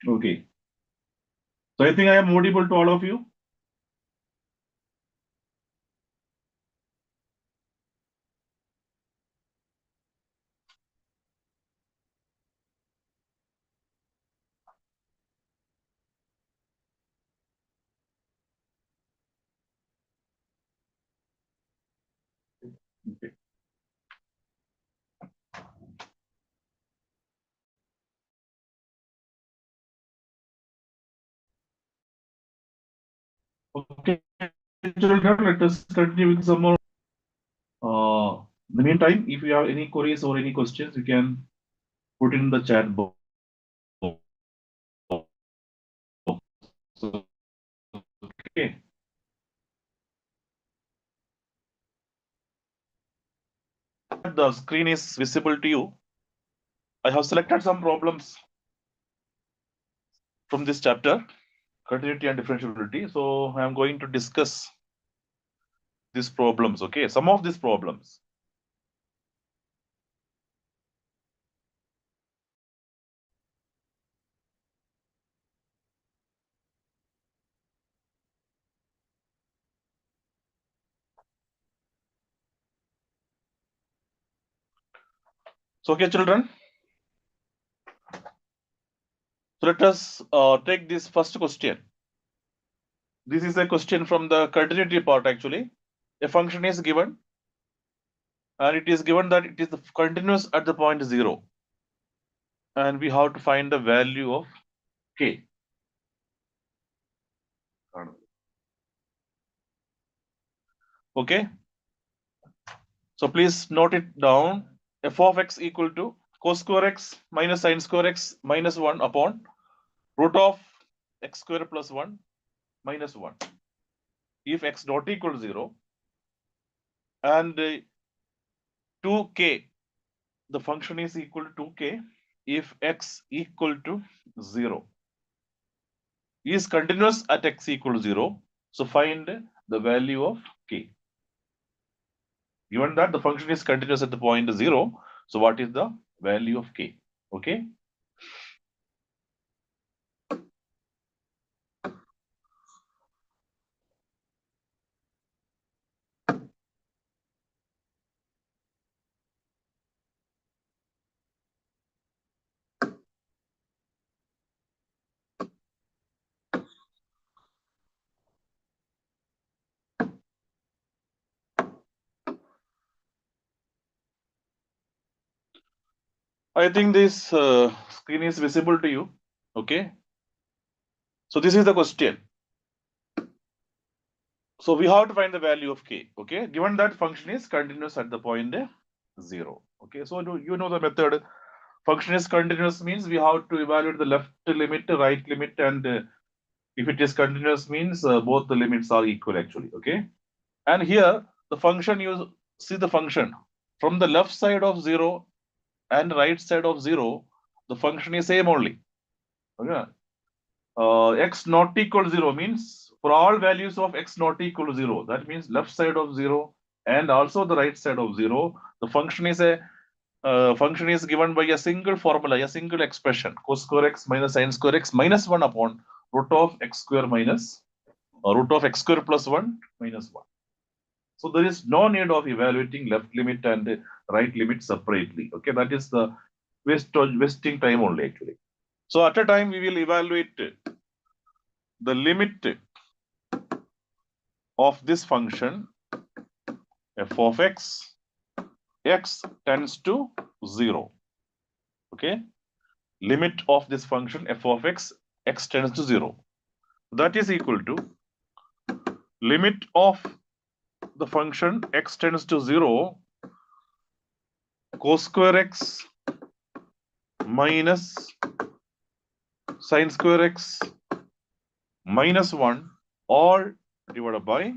Okay. So I think I am audible to all of you. Okay. Okay, children, let us continue with some more. In the meantime, if you have any queries or any questions, you can put in the chat box. Okay. The screen is visible to you. I have selected some problems from this chapter, continuity and differentiability. So I am going to discuss these problems. Okay, some of these problems. So, okay, children. So let us take this first question. This is a question from the continuity part actually. A function is given and it is given that it is continuous at the point 0. And we have to find the value of k. Okay. So please note it down. F of x equal to cos square x minus sin square x minus 1 upon root of x square plus 1 minus 1. If x not equal to 0 and 2k, the function is equal to 2k if x equal to 0. Is continuous at x equal to 0. So find the value of k. Given that the function is continuous at the point 0, so what is the value of k? Okay. I think this screen is visible to you. Okay. So this is the question. So we have to find the value of k. Okay. Given that function is continuous at the point 0. Okay. So you know the method. Function is continuous means we have to evaluate the left limit, right limit, and if it is continuous means both the limits are equal actually. Okay. And here the function, you see the function from the left side of 0 and right side of 0, the function is same only. Okay. X not equal to 0 means for all values of x not equal to 0, that means left side of 0 and also the right side of 0, the function is a function is given by a single formula, a single expression, cos square x minus sin square x minus 1 upon root of x square minus root of x square plus 1 minus 1. So there is no need of evaluating left limit and right limit separately. Okay, that is the wasting time only actually. So at a time we will evaluate the limit of this function f of x, x tends to 0. Okay, limit of this function f of x, x tends to 0. That is equal to limit of the function x tends to 0 cos square x minus sin square x minus 1 all divided by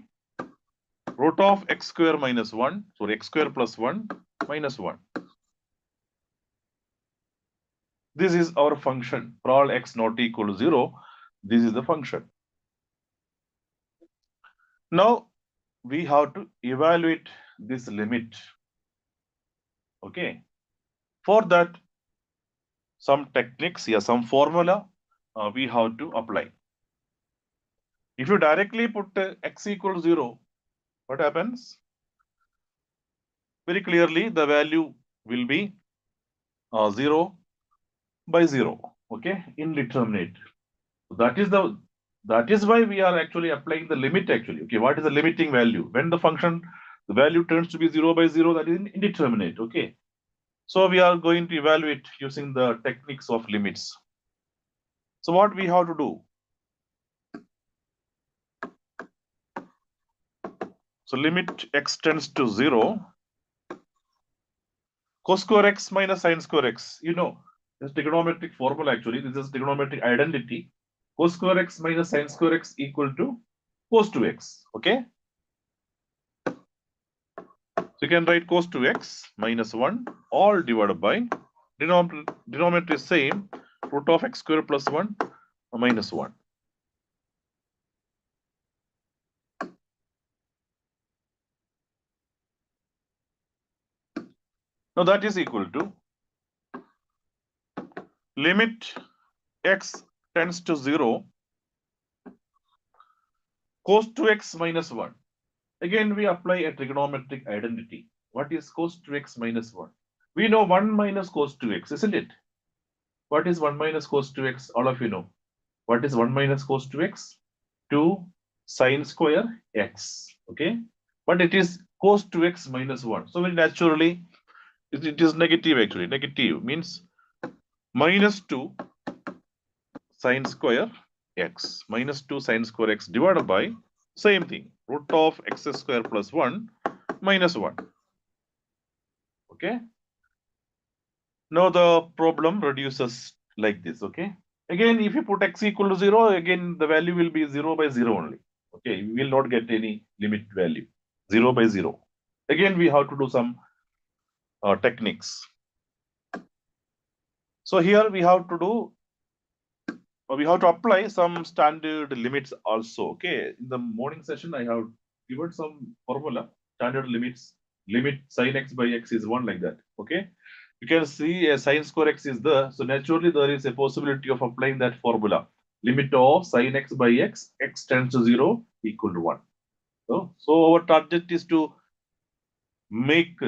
root of x square minus 1, sorry, x square plus 1 minus 1. This is our function. For all x not equal to 0, this is the function. Now we have to evaluate this limit. Okay. For that, some techniques, yeah, some formula we have to apply. If you directly put x equals 0, what happens? Very clearly, the value will be 0 by 0, okay, indeterminate. That is why we are actually applying the limit actually. Okay, what is the limiting value? When the value turns to be 0 by 0, that is indeterminate, okay. So we are going to evaluate using the techniques of limits. So what we have to do? So limit x tends to 0, cos square x minus sin square x. You know, this trigonometric formula actually, this is trigonometric identity. Cos square x minus sin square x equal to cos 2x, okay? So you can write cos 2x minus 1 all divided by denominator is same, root of x square plus 1 minus 1. Now that is equal to limit x tends to 0, cos 2x minus 1. Again, we apply a trigonometric identity. What is cos 2x minus 1? We know 1 minus cos 2x, isn't it? What is 1 minus cos 2x? All of you know. What is 1 minus cos 2x? 2 sine square x. Okay? But it is cos 2x minus 1. So very naturally, it is negative actually. Negative means minus 2 sine square x. Minus 2 sine square x divided by same thing. Root of x square plus 1 minus 1. Okay? Now the problem reduces like this. Okay? Again, if you put x equal to 0, again the value will be 0 by 0 only. Okay, you will not get any limit value. 0 by 0. Again, we have to do some techniques. So here we have to apply some standard limits also. Okay, in the morning session, I have given some formula, standard limits. Limit sin x by x is 1 like that. Okay, you can see a sin square x is there. So naturally, there is a possibility of applying that formula. Limit of sin x by x, x tends to 0 equal to 1. So our target is to make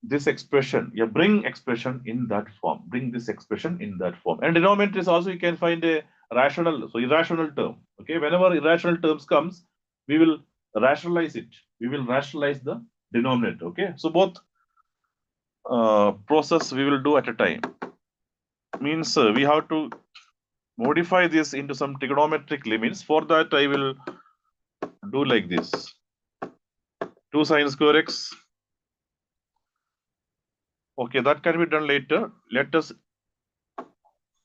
this expression, bring expression in that form. Bring this expression in that form. And denominator is also you can find a rational, so irrational term. Okay, whenever irrational terms comes, we will rationalize it. We will rationalize the denominator. Okay, so both process we will do at a time. Means we have to modify this into some trigonometric limits. For that, I will do like this: 2 sine square x. Okay, that can be done later. Let us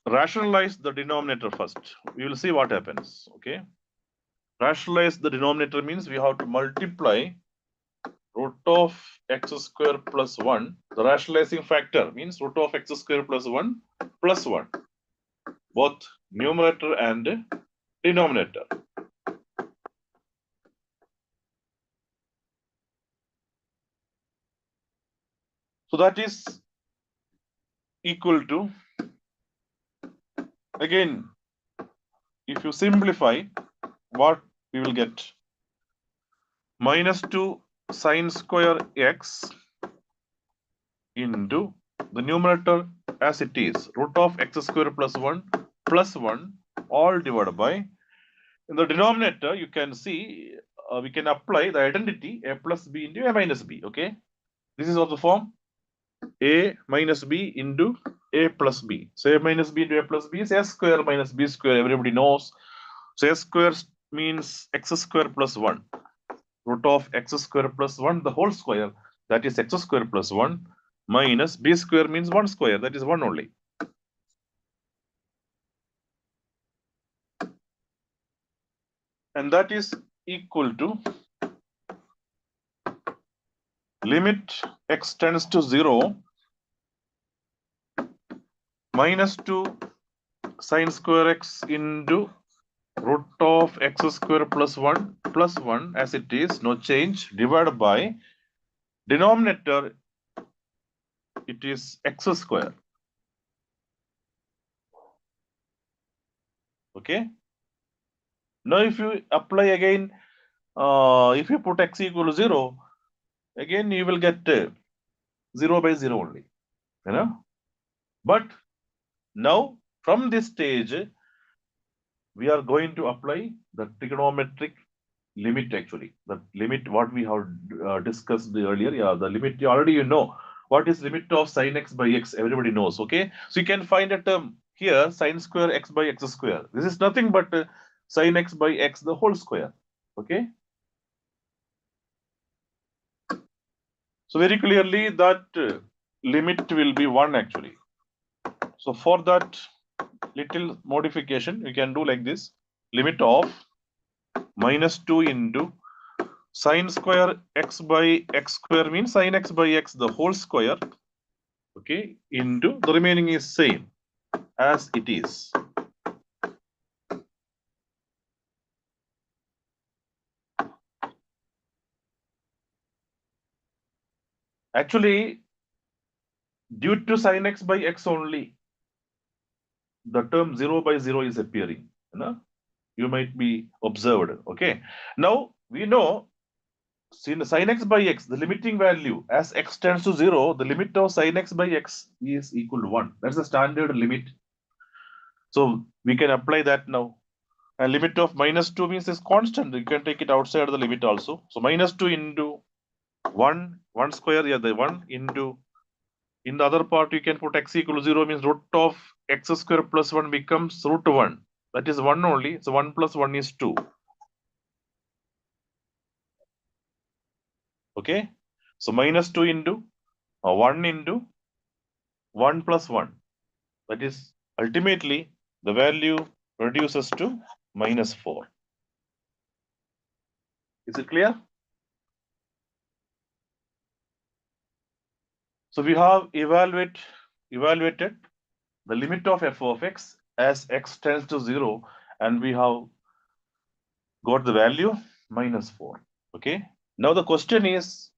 rationalize the denominator first. We will see what happens. Okay. Rationalize the denominator means we have to multiply root of x square plus 1. The rationalizing factor means root of x square plus 1 plus 1. Both numerator and denominator. So that is equal to, again, if you simplify, what we will get? Minus 2 sine square x into the numerator as it is, root of x square plus 1 all divided by, in the denominator you can see we can apply the identity a plus b into a minus b. Okay, this is of the form a minus b into a plus b. So a minus b into a plus b is a square minus b square, everybody knows. So a square means x square plus 1, root of x square plus 1 the whole square, that is x square plus 1, minus b square means 1 square, that is 1 only. And that is equal to limit x tends to 0, minus 2 sine square x into root of x square plus 1 as it is, no change, divided by denominator, it is x square. Okay. Now if you apply again, if you put x equal to 0, again you will get 0 by 0 only. You know. But now from this stage, we are going to apply the trigonometric limit actually. The limit what we have discussed earlier. Yeah, the limit already you know. What is limit of sin x by x? Everybody knows. Okay. So you can find a term here sin square x by x square. This is nothing but sin x by x the whole square. Okay. So very clearly that limit will be 1 actually. So for that little modification, you can do like this. Limit of minus 2 into sin square x by x square means sin x by x the whole square, okay, into the remaining is same as it is. Actually, due to sin x by x only, the term 0 by 0 is appearing. You know? You might be observed. Okay. Now we know sin x by x, the limiting value as x tends to 0, the limit of sin x by x is equal to 1. That's the standard limit. So we can apply that now. And limit of minus 2 means is constant. You can take it outside the limit also. So minus 2 into 1 square, yeah, the 1 into, in the other part, you can put x equal to 0 means root of x square plus 1 becomes root 1. That is 1 only. So 1 plus 1 is 2. Okay. So minus 2 into 1 into 1 plus 1. That is ultimately the value reduces to minus 4. Is it clear? So we have evaluated the limit of f of x as x tends to 0, and we have got the value minus 4. Okay. Now the question is,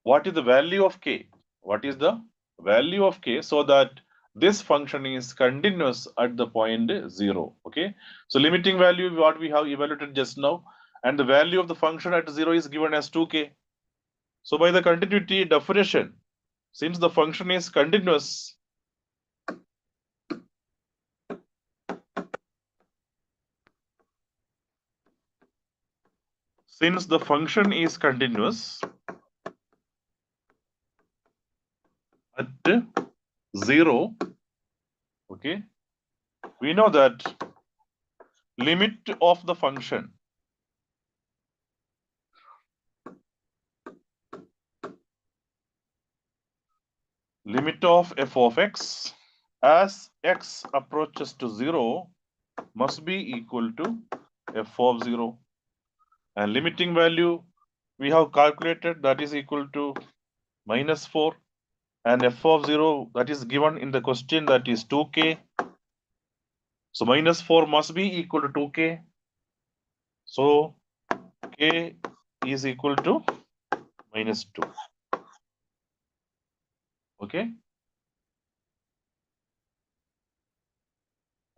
what is the value of k? What is the value of k so that this function is continuous at the point 0? Okay. So limiting value what we have evaluated just now, and the value of the function at 0 is given as 2k. So by the continuity definition, since the function is continuous, since the function is continuous at 0, okay, we know that limit of the function limit of f of x as x approaches to 0 must be equal to f of 0, and limiting value we have calculated that is equal to minus 4, and f of 0 that is given in the question that is 2k. So minus 4 must be equal to 2k. So k is equal to minus 2. Okay.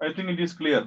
I think it is clear.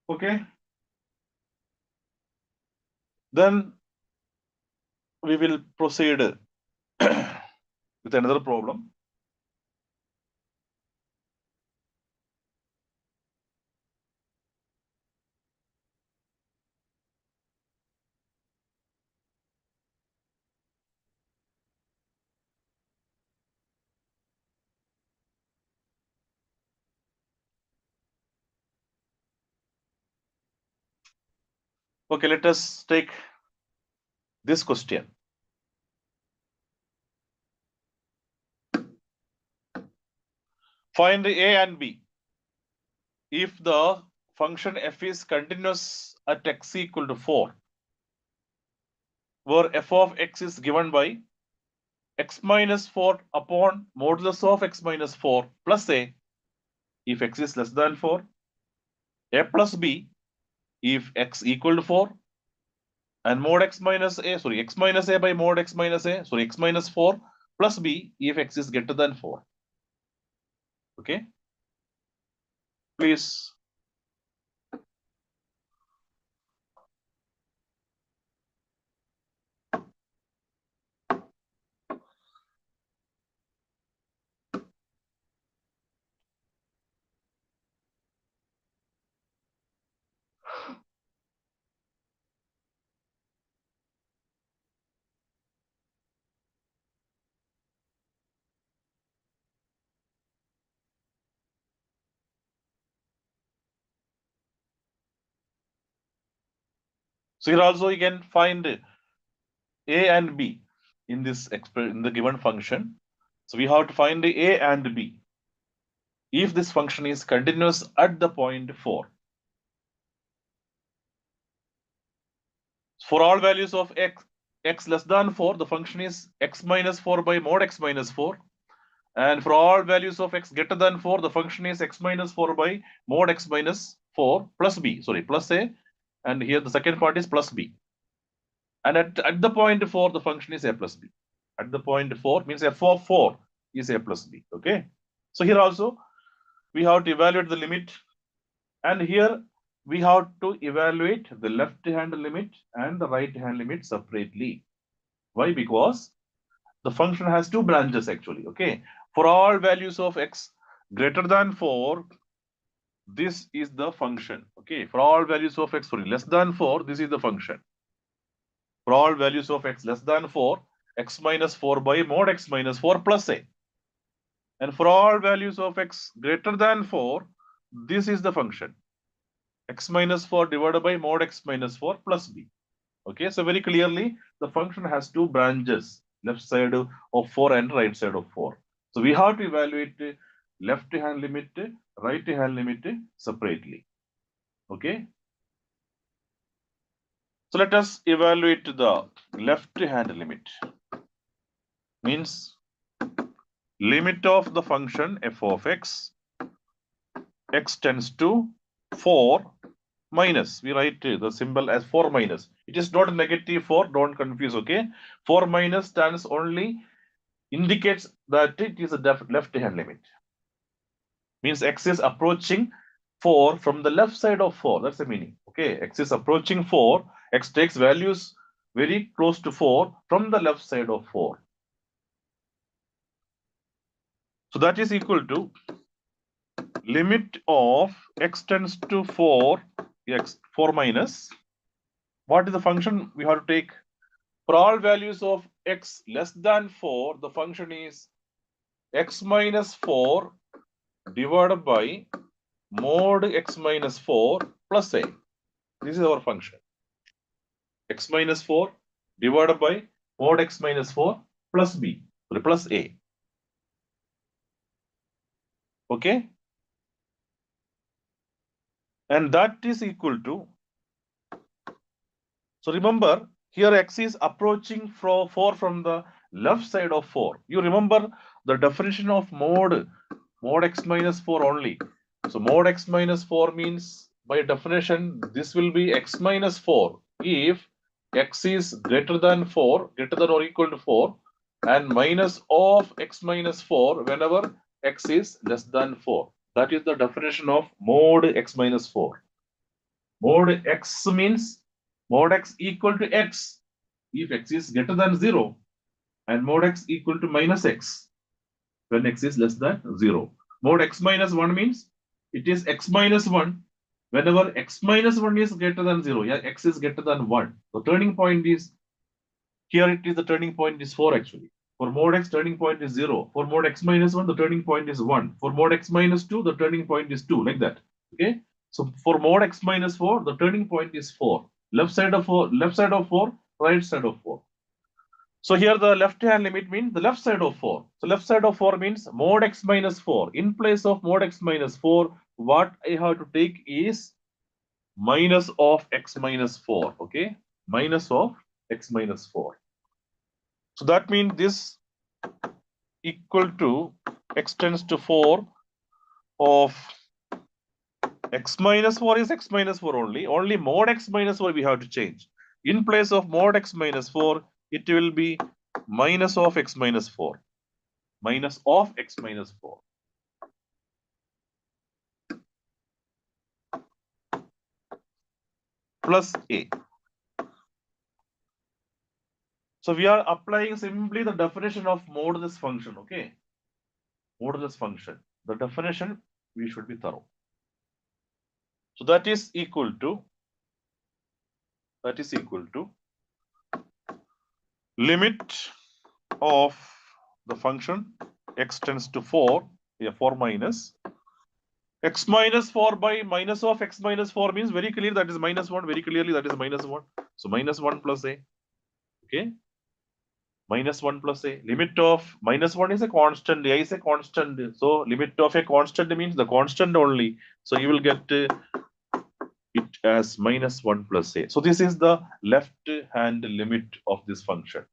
Okay. Then we will proceed with another problem. Okay, let us take this question. Find a and b if the function f is continuous at x equal to 4, where f of x is given by x minus 4 upon modulus of x minus 4 plus a if x is less than 4, a plus b if x equal to 4, and mod x minus a, x minus a by mod x minus a, x minus 4 plus b if x is greater than 4. Okay, please. So here also you can find a and b in this in the given function. So we have to find the a and b if this function is continuous at the point 4. For all values of x less than 4, the function is x minus 4 by mod x minus 4. And for all values of x greater than 4, the function is x minus 4 by mod x minus 4 plus b, plus a. And here the second part is plus b. And at the point 4, the function is a plus b. At the point 4 means f of 4 is a plus b. Okay. So here also we have to evaluate the limit. And here we have to evaluate the left hand limit and the right hand limit separately. Why? Because the function has two branches actually. Okay. For all values of x greater than 4, this is the function. Okay. For all values of x less than 4, this is the function. For all values of x less than 4, x minus 4 by mod x minus 4 plus a. And for all values of x greater than 4, this is the function. X minus 4 divided by mod x minus 4 plus b. Okay, so very clearly the function has two branches, left side of 4 and right side of 4. So we have to evaluate left hand limit, right hand limit separately. Okay. So let us evaluate the left hand limit. Means limit of the function f of x tends to 4 minus, we write the symbol as 4 minus. It is not negative 4, don't confuse, okay? 4 minus stands only, indicates that it is a left hand limit. Means x is approaching 4 from the left side of 4, that's the meaning. Okay, x is approaching 4, x takes values very close to 4 from the left side of 4. So that is equal to limit of x tends to 4, x 4 minus. What is the function we have to take? For all values of x less than 4, the function is x minus 4 divided by mod x minus 4 plus a. This is our function. X minus 4 divided by mod x minus 4 plus b, plus a. Okay? And that is equal to, so remember, here x is approaching 4 from the left side of 4. You remember the definition of mod x minus 4 only. So mod x minus 4 means, by definition, this will be x minus 4 if x is greater than 4, greater than or equal to 4, and minus of x minus 4 whenever x is less than 4. That is the definition of mod x minus 4. Mod x means mod x equal to x if x is greater than 0, and mod x equal to minus x when x is less than 0. Mod x minus 1 means it is x minus 1 whenever x minus 1 is greater than 0. Yeah, x is greater than 1. The turning point is, here it is, the turning point is 4 actually. For mod x, turning point is 0. For mod x minus 1, the turning point is 1. For mod x minus 2, the turning point is 2, like that. Okay. So for mod x minus 4, the turning point is 4. Left side of 4, right side of 4. So here the left hand limit means the left side of 4. So left side of 4 means mod x minus 4. In place of mod x minus 4, what I have to take is minus of x minus 4. Okay, minus of x minus 4. So that means this equal to x tends to 4 of x minus 4 is x minus 4 only. Only mod x minus 4 we have to change. In place of mod x minus 4, it will be minus of x minus 4. Minus of x minus 4. Plus a. So we are applying simply the definition of modulus function, okay? Modulus function. The definition, we should be thorough. So that is equal to limit of the function x tends to 4, yeah, 4 minus x minus 4 by minus of x minus 4 means very clear that is minus 1, very clearly that is minus 1. So minus 1 plus a, okay? Minus 1 plus a. Limit of minus 1 is a constant, a is a constant. So limit of a constant means the constant only. So you will get it as minus 1 plus a. So this is the left hand limit of this function.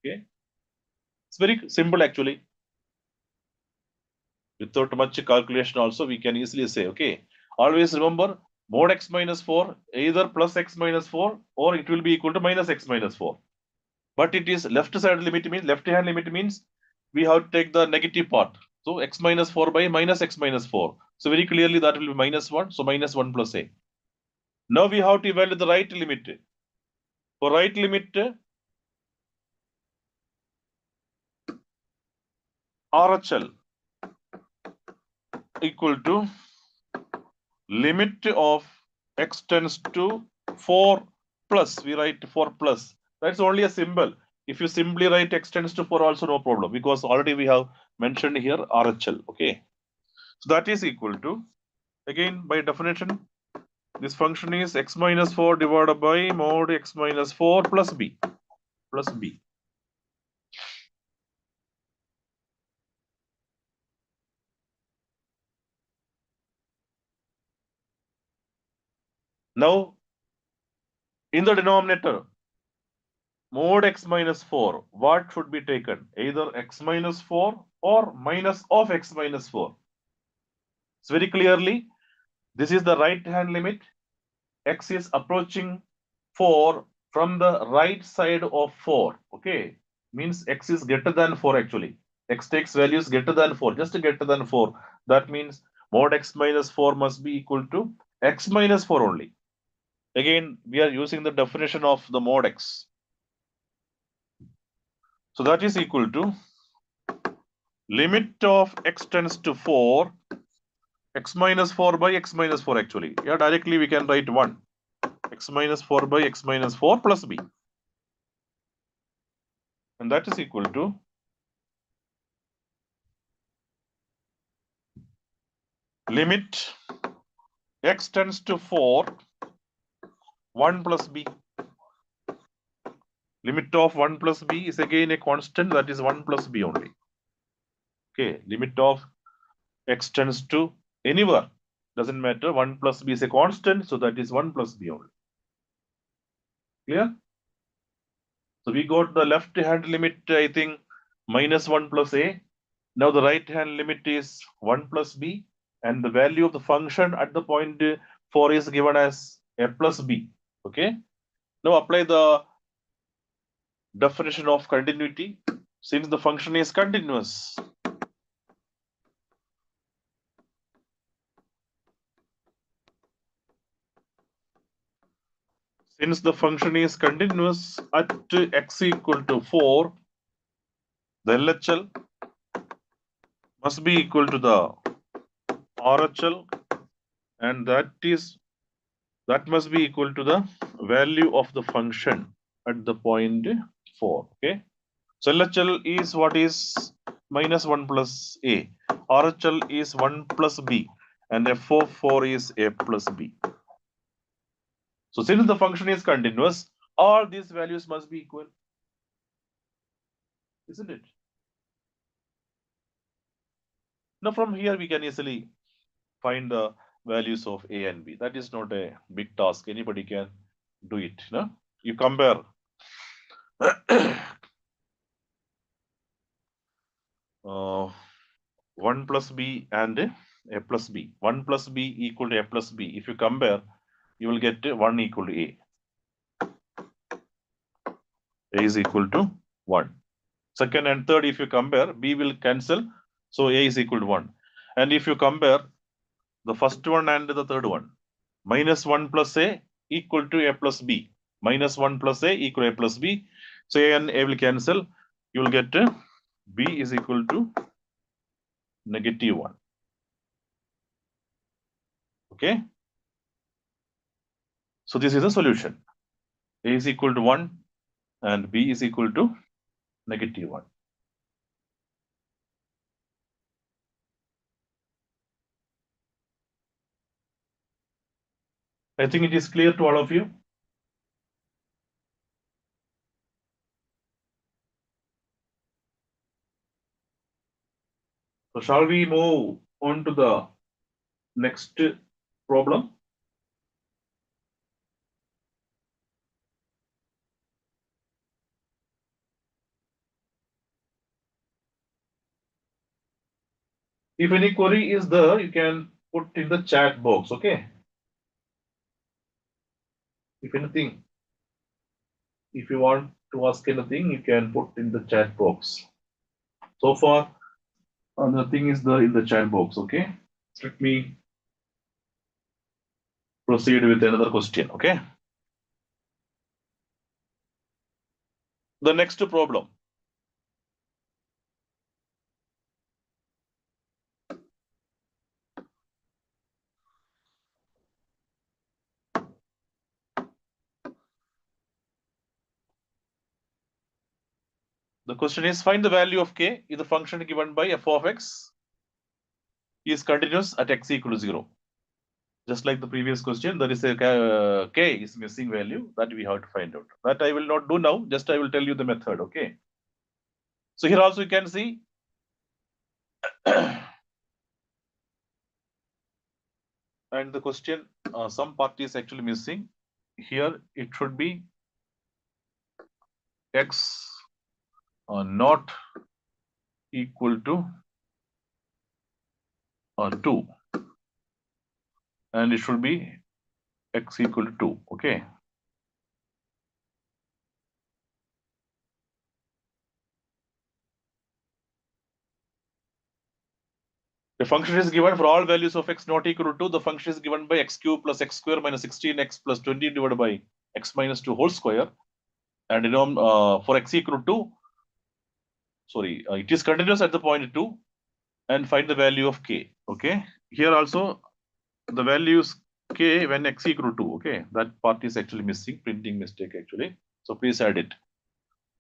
Okay. It's very simple actually. Without much calculation also we can easily say, okay. Always remember mod x minus 4 either plus x minus 4 or it will be equal to minus x minus 4. But it is left side limit means left hand limit means we have to take the negative part. So x minus 4 by minus x minus 4. So very clearly that will be minus 1. So minus 1 plus a. Now we have to evaluate the right limit. For right limit, RHL equal to limit of x tends to 4 plus. We write 4 plus. That's only a symbol. If you simply write x tends to 4 also no problem because already we have mentioned here RHL. Okay. So that is equal to, again by definition, this function is x minus 4 divided by mod x minus 4 plus b. Plus b. Now, in the denominator, mod x minus 4, what should be taken? Either x minus 4 or minus of x minus 4. So very clearly, this is the right hand limit. X is approaching 4 from the right side of 4. Okay, means x is greater than 4 actually. X takes values greater than 4, just greater than 4. That means mod x minus 4 must be equal to x minus 4 only. Again, we are using the definition of the mod x. So that is equal to limit of x tends to 4, x minus 4 by x minus 4 actually. Yeah, directly we can write 1. X minus 4 by x minus 4 plus b. And that is equal to limit x tends to 4, 1 plus b. Limit of 1 plus b is again a constant, that is 1 plus b only. Okay, limit of x tends to anywhere, doesn't matter, 1 plus b is a constant, so that is 1 plus b only. Clear? So we got the left hand limit, I think, minus 1 plus a. Now the right hand limit is 1 plus b, and the value of the function at the point 4 is given as a plus b. Okay. Now apply the definition of continuity. Since the function is continuous, at x equal to 4, the LHL must be equal to the RHL, and that must be equal to the value of the function at the point 4. Okay. So LHL is what is minus 1 plus a. RHL is 1 plus b. And f of 4 is a plus b. So since the function is continuous, all these values must be equal, isn't it? Now from here we can easily find the values of a and b. That is not a big task. Anybody can do it. No? You compare 1 plus b and a plus b. 1 plus b equal to a plus b. If you compare, you will get 1 equal to a. A is equal to 1. Second and third, if you compare, b will cancel. So a is equal to 1. And if you compare the first one and the third one, minus 1 plus a equal to a plus b. Minus 1 plus a equal to a plus b. So a and a will cancel. You will get b is equal to negative 1. Okay. So this is the solution. A is equal to 1 and b is equal to negative 1. I think it is clear to all of you. So shall we move on to the next problem? If any query is there, you can put in the chat box, okay? If anything, if you want to ask anything, you can put in the chat box. So far, nothing is there in the chat box, okay? Let me proceed with another question, okay? The next problem. The question is, find the value of k if the function given by f of x is continuous at x equal to 0. Just like the previous question, there is a k is missing value that we have to find out. That I will not do now, just I will tell you the method, okay? So here also you can see and the question, some part is actually missing. Here it should be x not equal to 2 and it should be x equal to 2, okay? The function is given for all values of x not equal to 2. The function is given by x cube plus x square minus 16x plus 20 divided by x minus 2 whole square. And for x equal to 2, it is continuous at the point 2 and find the value of k, okay? Here also the values k when x equal to 2, okay? That part is actually missing, printing mistake actually. So please add it.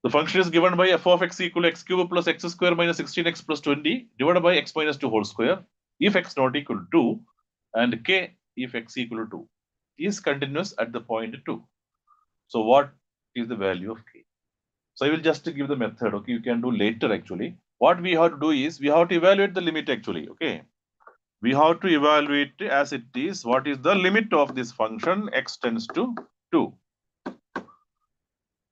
The function is given by f of x equal to x cube plus x square minus 16x plus 20 divided by x minus 2 whole square if x not equal to 2 and k if x equal to 2 is continuous at the point 2. So what is the value of k? So I will just give the method, okay? You can do later actually. What we have to do is we have to evaluate the limit actually, okay? We have to evaluate as it is what is the limit of this function x tends to 2.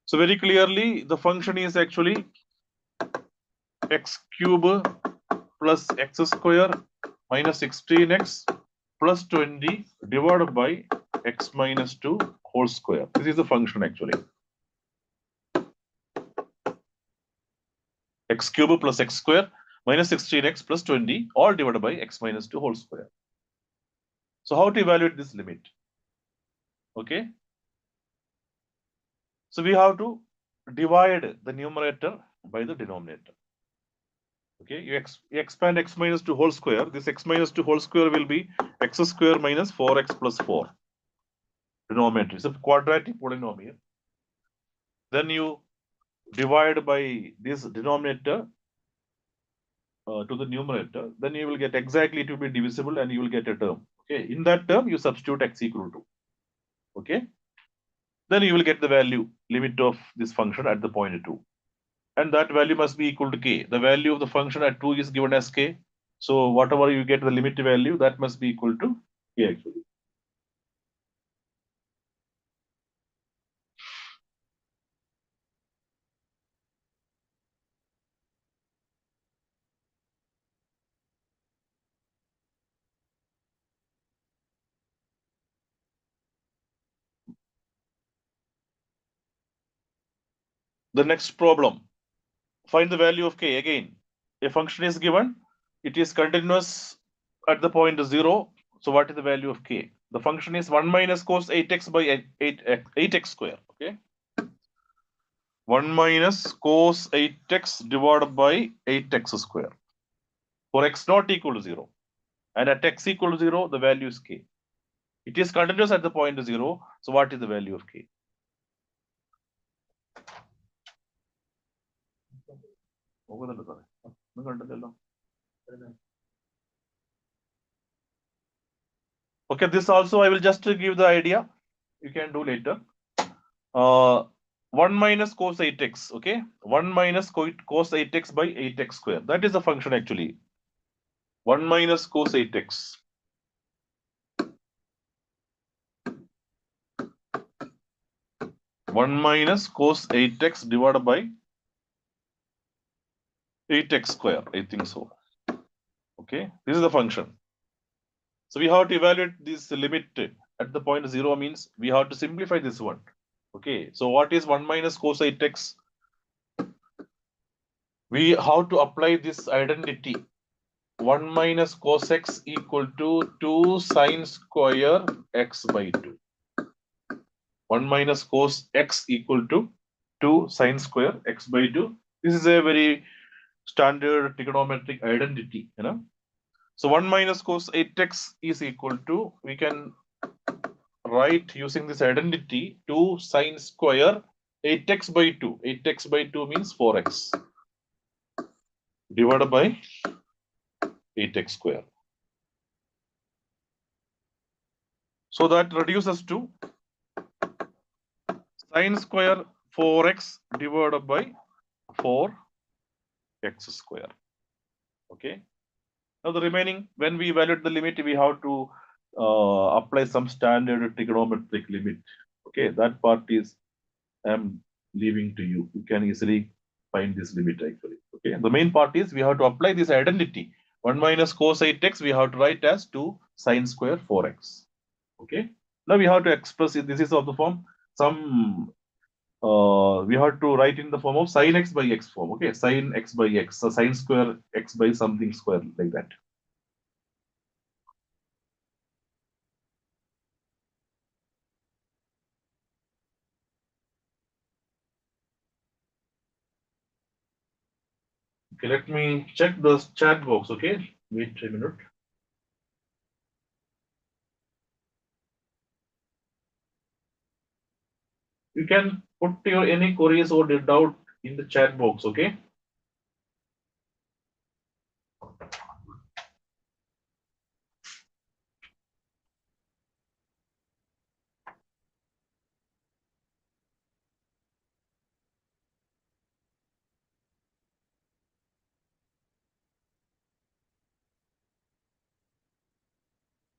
So very clearly the function is actually x cube plus x square minus 16x plus 20 divided by x minus 2 whole square. This is the function actually. X cube plus x square minus 16x plus 20 all divided by x minus 2 whole square. So how to evaluate this limit? Okay. So we have to divide the numerator by the denominator. Okay, you expand x minus 2 whole square. This x minus 2 whole square will be x square minus 4x plus 4. Denominator is a quadratic polynomial. Then you divide by this denominator to the numerator. Then you will get exactly, it will be divisible and you will get a term. Okay, in that term you substitute x equal to. Okay, then you will get the value limit of this function at the point 2. And that value must be equal to k. The value of the function at 2 is given as k. So whatever you get the limit value, that must be equal to k actually. The next problem, find the value of k. Again, a function is given, it is continuous at the point 0. So what is the value of k? The function is 1 minus cos 8x by 8x square. Okay, 1 minus cos 8x divided by 8x square for x not equal to 0. And at x equal to 0, the value is k. It is continuous at the point 0. So what is the value of k? Okay, this also I will just give the idea. You can do later. 1 minus cos 8x. Okay, 1 minus cos 8x by 8x square. That is the function actually. 1 minus cos 8x. One minus cos 8x divided by 8x square. I think so. Okay, this is the function. So we have to evaluate this limit at the point 0 means we have to simplify this one. Okay, so what is 1 minus cos 8x? We have to apply this identity. 1 minus cos x equal to 2 sine square x by 2. 1 minus cos x equal to 2 sine square x by 2. This is a very standard trigonometric identity, you know. So 1 minus cos 8x is equal to, we can write using this identity, 2 sine square 8x by 2. 8x by 2 means 4x divided by 8x square. So that reduces to sine square 4x divided by 4x square. Okay. Now the remaining, when we evaluate the limit, we have to apply some standard trigonometric limit. Okay, that part is I'm leaving to you. You can easily find this limit actually. Okay, the main part is we have to apply this identity. 1 minus cos 8x we have to write as 2 sine square 4x. Okay, now we have to express it. This is of the form some we have to write in the form of sine x by x form. Okay, sine x by x, so sine square x by something square like that. Okay, let me check the chat box. Okay, wait a minute. You can put your any queries or doubt in the chat box. Okay.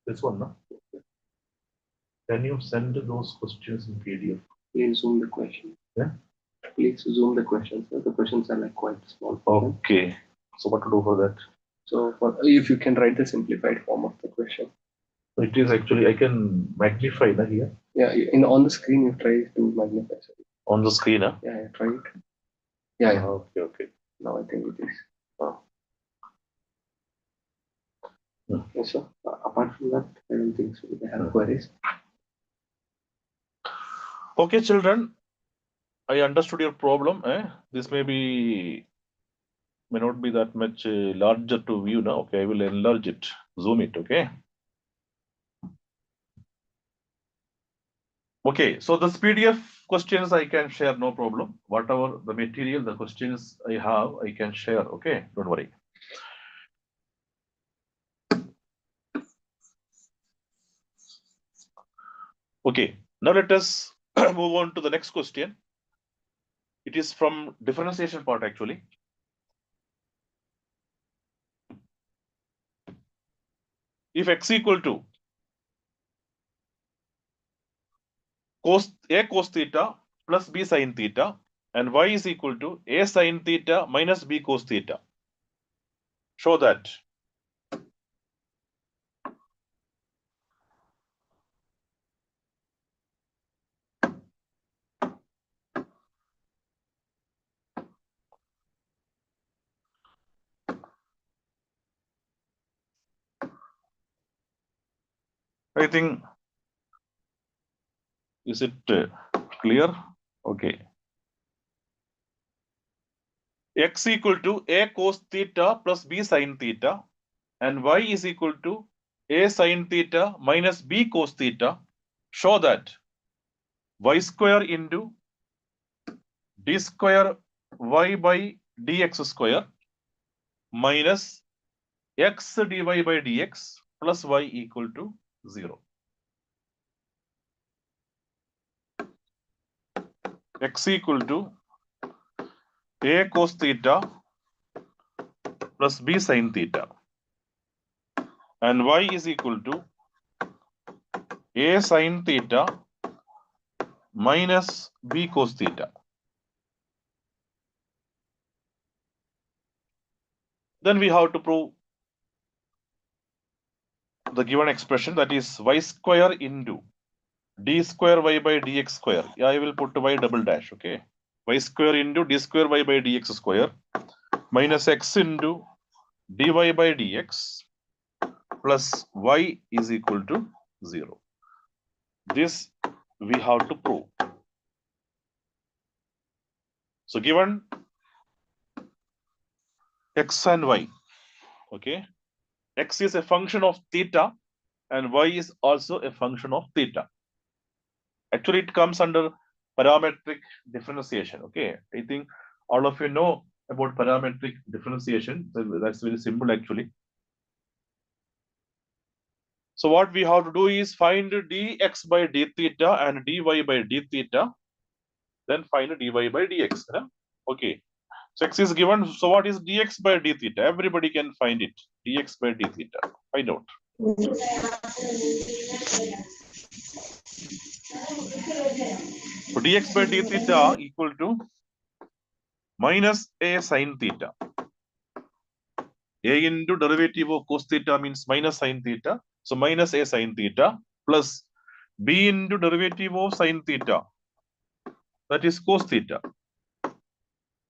This one, no? Can you send those questions in PDF? Please zoom the question. Yeah. Please zoom the questions. The questions are like quite small. Okay. So what to do for that? So if you can write the simplified form of the question. It is actually I can magnify that here. Yeah, on the screen you try to magnify. On the screen, huh? Yeah, try it. Yeah. Okay, okay. Now I think it is. Hmm. Okay, so apart from that, I don't think so. They have queries. Okay, children, I understood your problem. This may not be that much larger to view now. Okay, I will enlarge it, zoom it. Okay. Okay, so the PDF questions I can share, no problem. Whatever the material, the questions I have, I can share. Okay, don't worry. Okay, now let us move on to the next question. It is from differentiation part actually. If x equal to cos theta plus b sin theta and y is equal to a sin theta minus b cos theta, show that I think, is it clear? Okay. X equal to a cos theta plus b sin theta and y is equal to a sin theta minus b cos theta, show that y square into d square y by dx square minus x dy by dx plus y equal to 0. X equal to a cos theta plus b sin theta and y is equal to a sin theta minus b cos theta. Then we have to prove the given expression, that is y square into d square y by dx square. Yeah, I will put y double dash, okay. Y square into d square y by dx square minus x into dy by dx plus y is equal to 0. This we have to prove. So given x and y, okay, x is a function of theta and y is also a function of theta. Actually, it comes under parametric differentiation. Okay, I think all of you know about parametric differentiation. That's very simple actually. So what we have to do is find dx by d theta and dy by d theta, then find dy by dx. Okay, so x is given. So what is dx by d theta? Everybody can find it. Dx by d theta. Find out. So dx by d theta equal to minus a sin theta. A into derivative of cos theta means minus sin theta. So minus a sin theta plus b into derivative of sin theta, that is cos theta.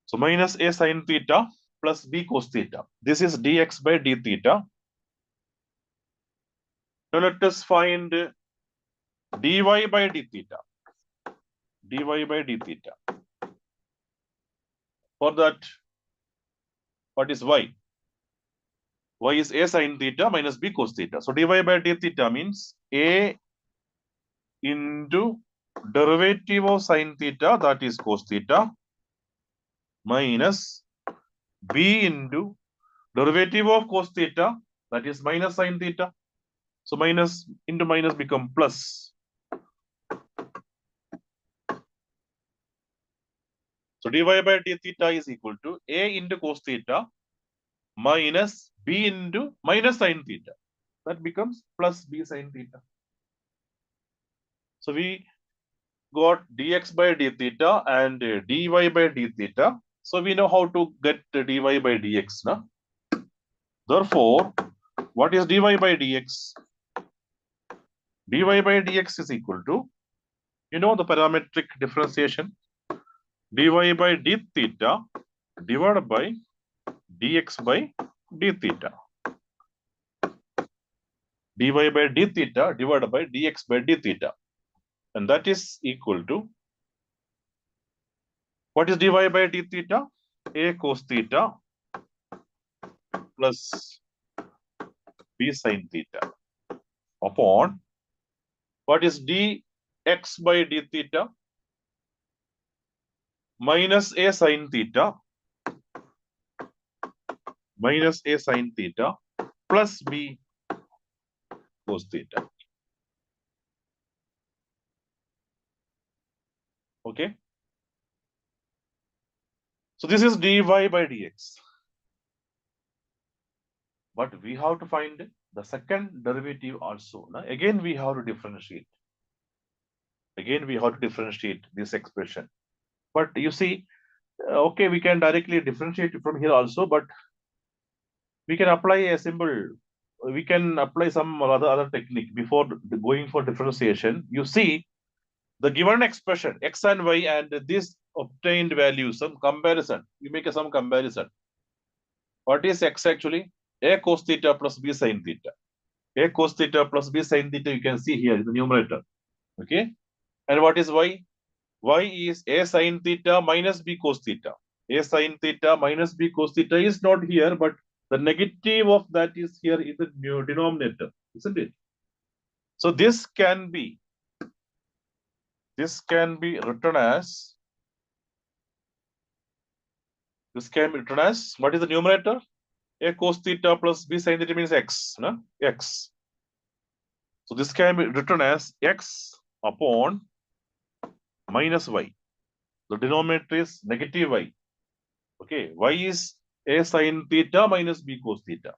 So minus a sin theta plus b cos theta. This is dx by d theta. Now let us find dy by d theta. Dy by d theta. For that, what is y? Y is a sin theta minus b cos theta. So dy by d theta means a into derivative of sin theta, that is cos theta, minus b into derivative of cos theta, that is minus sin theta. So minus into minus become plus. So dy by d theta is equal to a into cos theta minus b into minus sin theta. That becomes plus b sin theta. So we got dx by d theta and dy by d theta. So we know how to get dy by dx. Na? Therefore, what is dy by dx? Dy by dx is equal to, you know, the parametric differentiation, dy by d theta divided by dx by d theta. Dy by d theta divided by dx by d theta. And that is equal to, what is dy by d theta? A cos theta plus b sin theta upon, what is dx by d theta? Minus a sin theta minus a sin theta plus b cos theta. Okay. So this is dy by dx. But we have to find the second derivative also. No? Again, we have to differentiate. Again, we have to differentiate this expression. But you see, okay, we can directly differentiate it from here also, but we can apply a simple, we can apply some other technique before going for differentiation. You see, the given expression x and y and this obtained value, some comparison. You make some comparison. What is x actually? A cos theta plus b sin theta. A cos theta plus b sin theta, you can see here in the numerator. Okay. And what is y? Y is a sin theta minus b cos theta. A sin theta minus b cos theta is not here, but the negative of that is here in the denominator, isn't it? So this can be written as what is the numerator? A cos theta plus b sin theta means x, no? X. So this can be written as x upon minus y. The denominator is negative y. Okay, y is a sin theta minus b cos theta.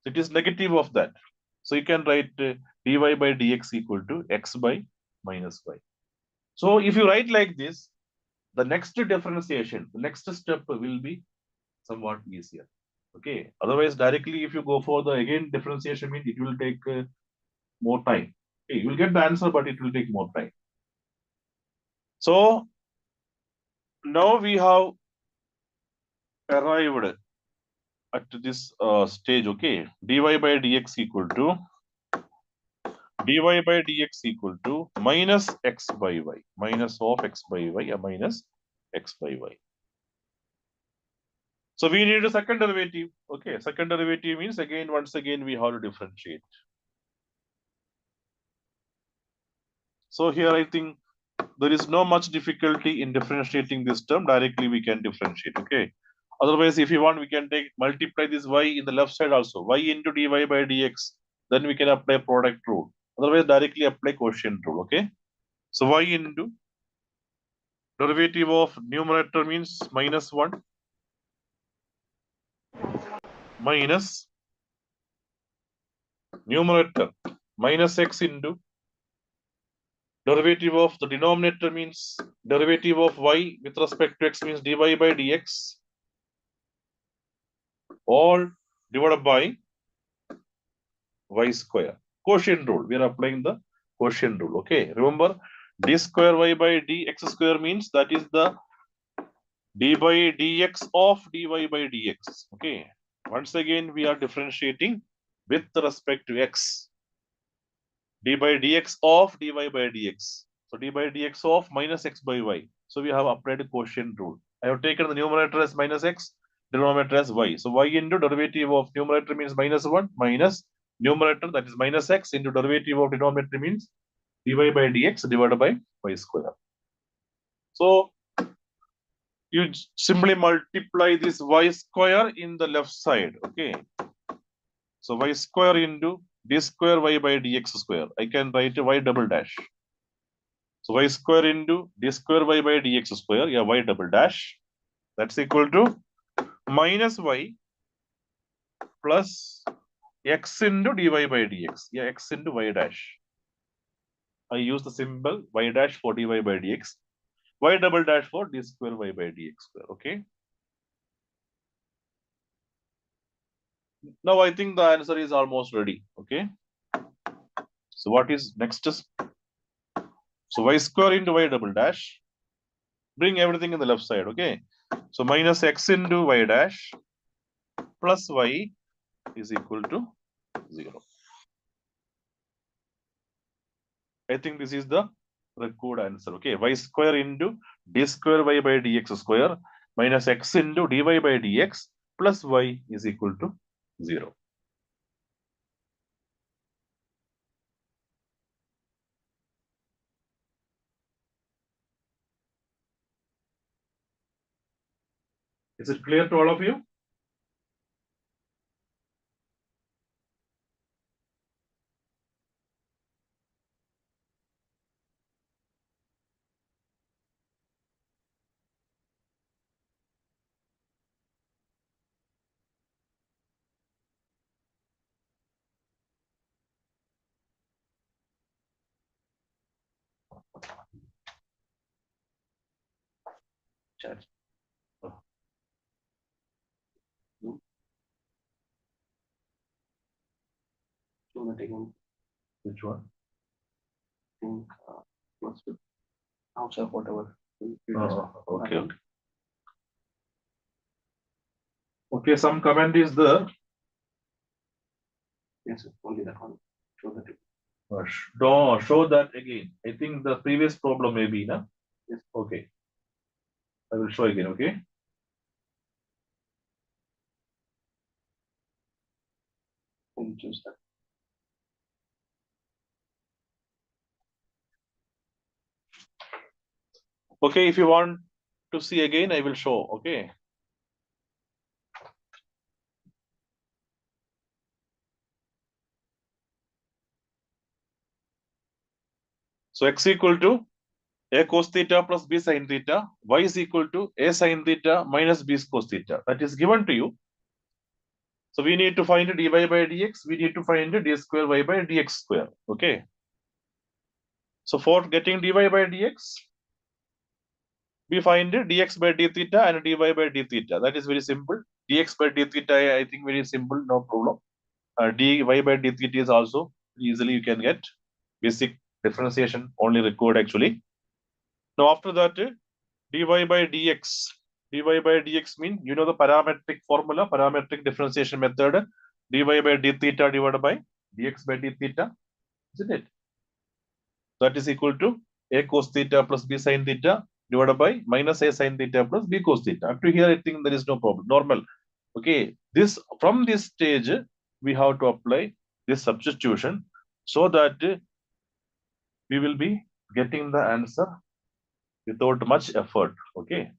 So it is negative of that. So you can write dy by dx equal to x by minus y. So if you write like this, the next differentiation, the next step will be somewhat easier. Okay. Otherwise, directly if you go for the again differentiation, means it will take more time. Okay, you will get the answer, but it will take more time. So now we have arrived at this stage. Okay, dy by dx equal to minus x by y, minus of x by y, minus x by y. So we need a second derivative. Okay, second derivative means again, once again, we have to differentiate. So here I think there is no much difficulty in differentiating this term. Directly we can differentiate. Okay. Otherwise, if you want, we can multiply this y in the left side also. Y into dy by dx. Then we can apply product rule. Otherwise, directly apply quotient rule. Okay. So y into derivative of numerator means minus 1 minus numerator minus x into derivative of the denominator means derivative of y with respect to x means dy by dx all divided by y square. Quotient rule. We are applying the quotient rule. Okay. Remember, d square y by dx square means that is the d by dx of dy by dx. Okay. Once again, we are differentiating with respect to x. D by dx of dy by dx. So d by dx of minus x by y. So we have applied a quotient rule. I have taken the numerator as minus x, denominator as y. So y into derivative of numerator means minus 1 minus numerator, that is minus x, into derivative of denominator means dy by dx divided by y square. So you simply multiply this y square in the left side. Okay. So y square into d square y by dx square. I can write y double dash. So y square into d square y by dx square, yeah, y double dash. That's equal to minus y plus x into dy by dx. Yeah, x into y dash. I use the symbol y dash for dy by dx. Y double dash for d square y by dx square. Okay. Now I think the answer is almost ready. Okay. So what is next? So y square into y double dash. Bring everything in the left side. Okay. So minus x into y dash plus y is equal to 0. I think this is the required answer. Okay, y square into d square y by dx square minus x into dy by dx plus y is equal to 0. Is it clear to all of you? Charge. Oh. Show that again. Which one? I think what's the outside whatever. Okay. Okay, some comment is there. Yes, only that one. Show that. Don't show that again. I think the previous problem may be, na? Yes. Okay. I will show again, okay? And choose that. Okay, if you want to see again, I will show, okay? So x equal to a cos theta plus b sin theta, y is equal to a sin theta minus b cos theta. That is given to you. So we need to find dy by dx, we need to find d square y by dx square, okay? So for getting dy by dx, we find dx by d theta and dy by d theta. That is very simple. Dx by d theta, I think very simple, no problem. Dy by d theta is also easily you can get. Basic differentiation only required actually. Now after that, dy by dx. dy by dx mean you know the parametric formula, parametric differentiation method. Dy by d theta divided by dx by d theta, isn't it? That is equal to a cos theta plus b sin theta divided by minus a sin theta plus b cos theta. Up to here, I think there is no problem. Normal. Okay. This from this stage, we have to apply this substitution so that we will be getting the answer without much effort. Okay.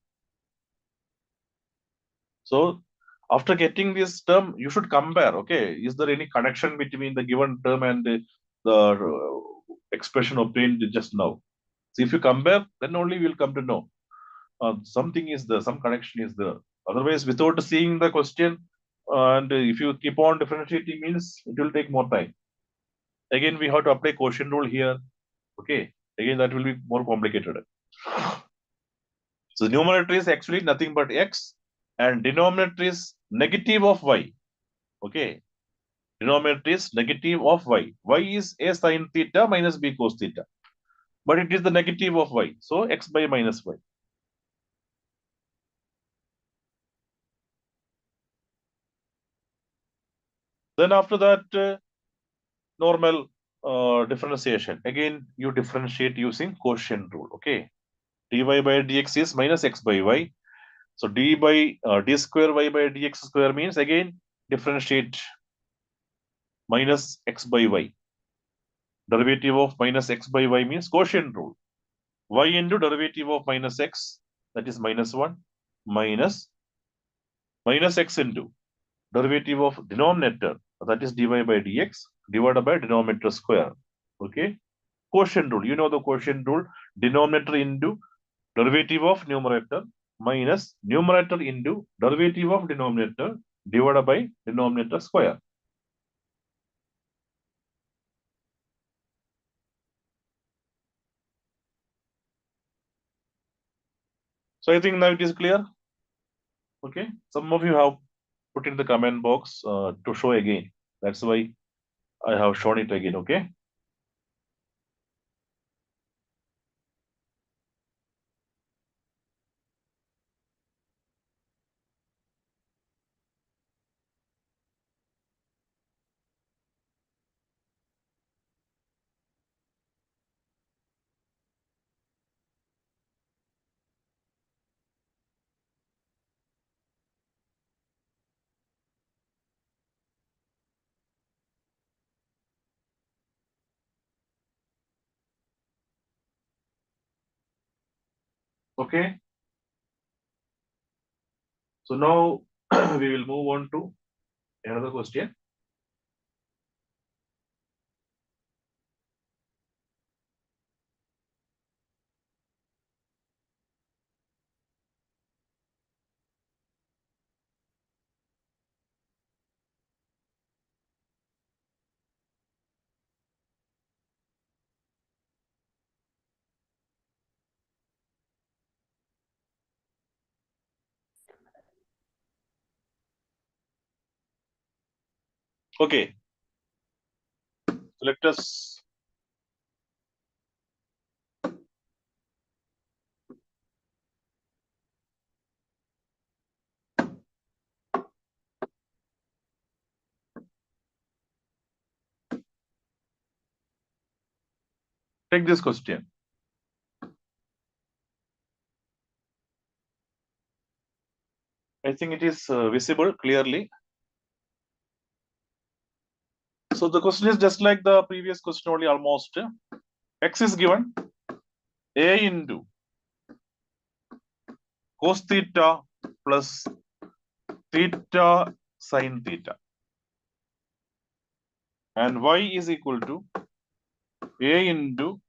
So after getting this term, you should compare. Okay. Is there any connection between the given term and the expression obtained just now? So if you compare, then only we'll come to know something is there, some connection is there. Otherwise, without seeing the question, and if you keep on differentiating, means it will take more time. Again, we have to apply quotient rule here. Okay. Again, that will be more complicated. So the numerator is actually nothing but x, and denominator is negative of y. Okay. Denominator is negative of y. Y is a sin theta minus b cos theta. But it is the negative of y. So x by minus y. Then after that, normal differentiation. Again, you differentiate using quotient rule. Okay. dy by dx is minus x by y. So d by d square y by dx square means again differentiate minus x by y. Derivative of minus x by y means quotient rule. Y into derivative of minus x, that is minus 1, minus x into derivative of denominator, that is dy by dx, divided by denominator square. Okay. Quotient rule. You know the quotient rule. Denominator into derivative of numerator minus numerator into derivative of denominator divided by denominator square. So I think now it is clear. Okay. Some of you have put in the comment box to show again. That's why I have shown it again. Okay. Okay. So now we will move on to another question. Okay. So let us take this question. I think it is visible clearly. So the question is just like the previous question, only almost. X is given a into cos theta plus theta sin theta, and y is equal to a into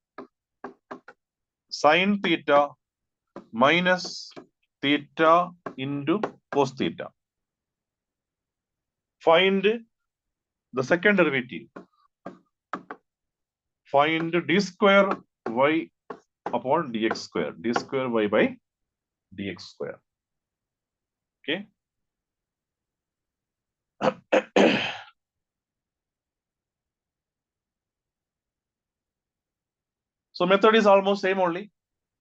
sin theta minus theta into cos theta. Find the second derivative. Find d square y upon dx square. D square y by dx square. Okay. So method is almost same only.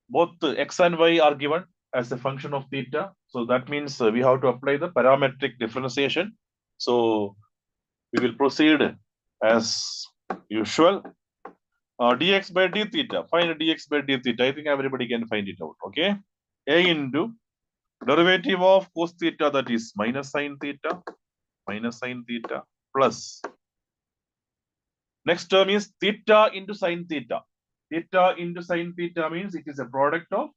Both x and y are given as a function of theta. So that means we have to apply the parametric differentiation. So we will proceed as usual. Dx by d theta. Find dx by d theta. I think everybody can find it out. Okay. A into derivative of cos theta, that is minus sin theta plus next term is theta into sin theta. Theta into sin theta means it is a product of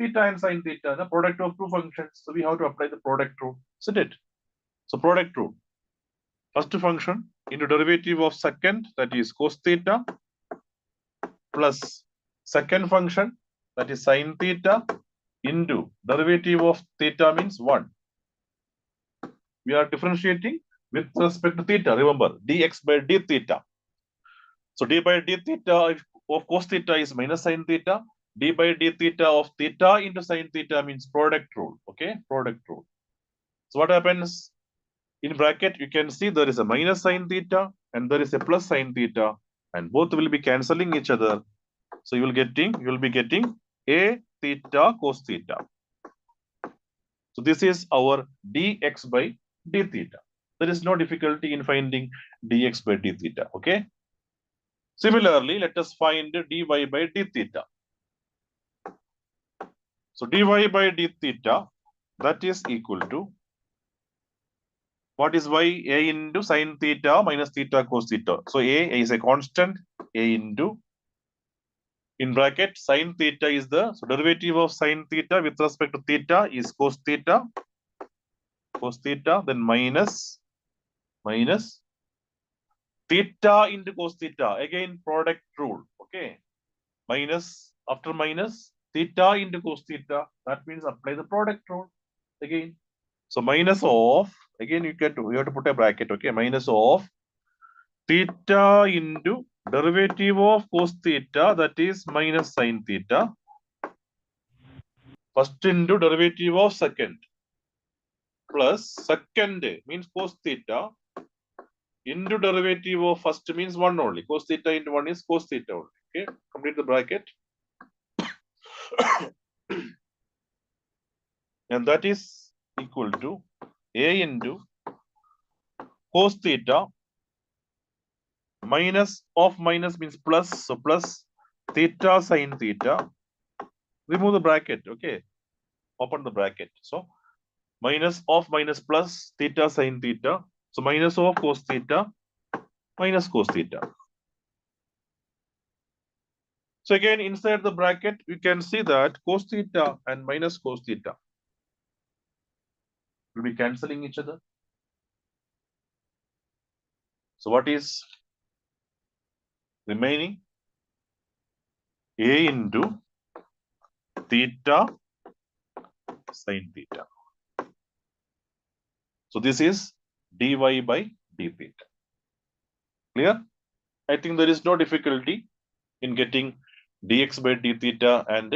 theta and sin theta, the product of two functions. So we have to apply the product rule, isn't it? So product rule. First function into derivative of second, that is cos theta, plus second function, that is sin theta, into derivative of theta means 1. We are differentiating with respect to theta. Remember, dx by d theta. So d by d theta of cos theta is minus sin theta. D by d theta of theta into sin theta means product rule. Okay, product rule. So what happens? In bracket, you can see there is a minus sin theta and there is a plus sin theta, and both will be cancelling each other. So you will be getting a theta cos theta. So this is our dx by d theta. There is no difficulty in finding dx by d theta. Okay. Similarly, let us find dy by d theta. So dy by d theta, that is equal to, what is y? A into sin theta minus theta cos theta. So a is a constant, a into, in bracket, sin theta is the, so derivative of sin theta with respect to theta is cos theta, then minus theta into cos theta. Again, product rule. Okay. Minus, after minus, theta into cos theta. That means apply the product rule again. So minus of, again you have to put a bracket. Okay. Minus of theta into derivative of cos theta, that is minus sin theta. First into derivative of second, plus second means cos theta into derivative of first means 1 only. Cos theta into 1 is cos theta only. Okay, complete the bracket. And that is equal to a into cos theta minus of minus means plus. So plus theta sin theta. Remove the bracket. Okay, open the bracket. So minus of minus plus theta sin theta. So minus of cos theta minus cos theta. So again, inside the bracket, you can see that cos theta and minus cos theta will be cancelling each other. So what is remaining? A into theta sin theta. So this is dy by d theta. Clear? I think there is no difficulty in getting dx by d theta and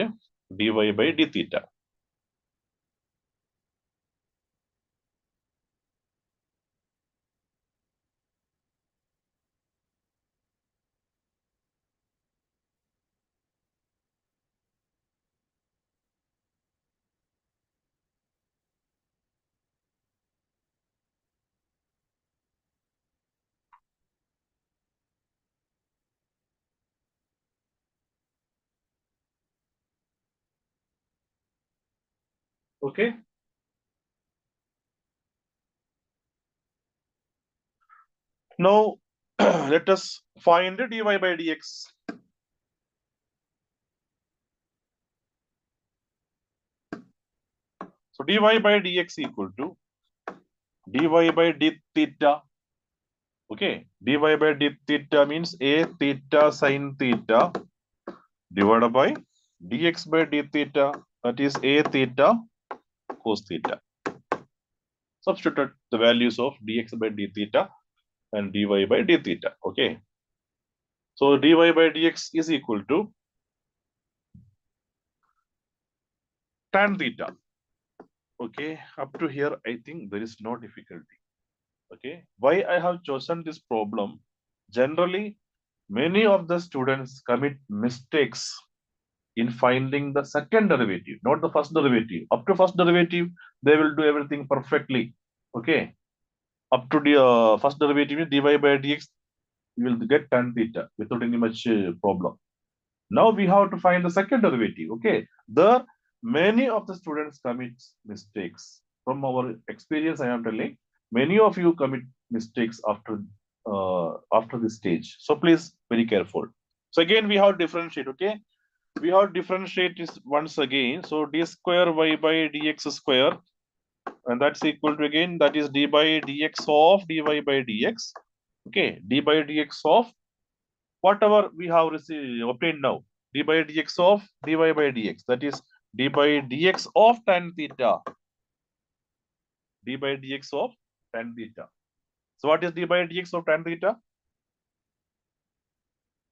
dy by d theta. Okay. Now let us find dy by dx. So dy by dx equal to dy by d theta. Okay, dy by d theta means a theta sine theta divided by dx by d theta, that is a theta cos theta. Substitute the values of dx by d theta and dy by d theta. Okay, so dy by dx is equal to tan theta. Okay, up to here I think there is no difficulty. Okay, why I have chosen this problem? Generally, many of the students commit mistakes in finding the second derivative, not the first derivative. Up to first derivative, they will do everything perfectly. Okay, up to the first derivative, dy by dx, you will get tan theta without any much problem. Now we have to find the second derivative. Okay, there many of the students commit mistakes. From our experience, I am telling many of you commit mistakes after this stage. So please very careful. So again we have differentiate. Okay, we have differentiate is once again. So d square y by dx square, and that's equal to again that is d by dx of dy by dx. Okay, d by dx of whatever we have received, obtained now, d by dx of dy by dx, that is d by dx of tan theta, d by dx of tan theta. So what is d by dx of tan theta?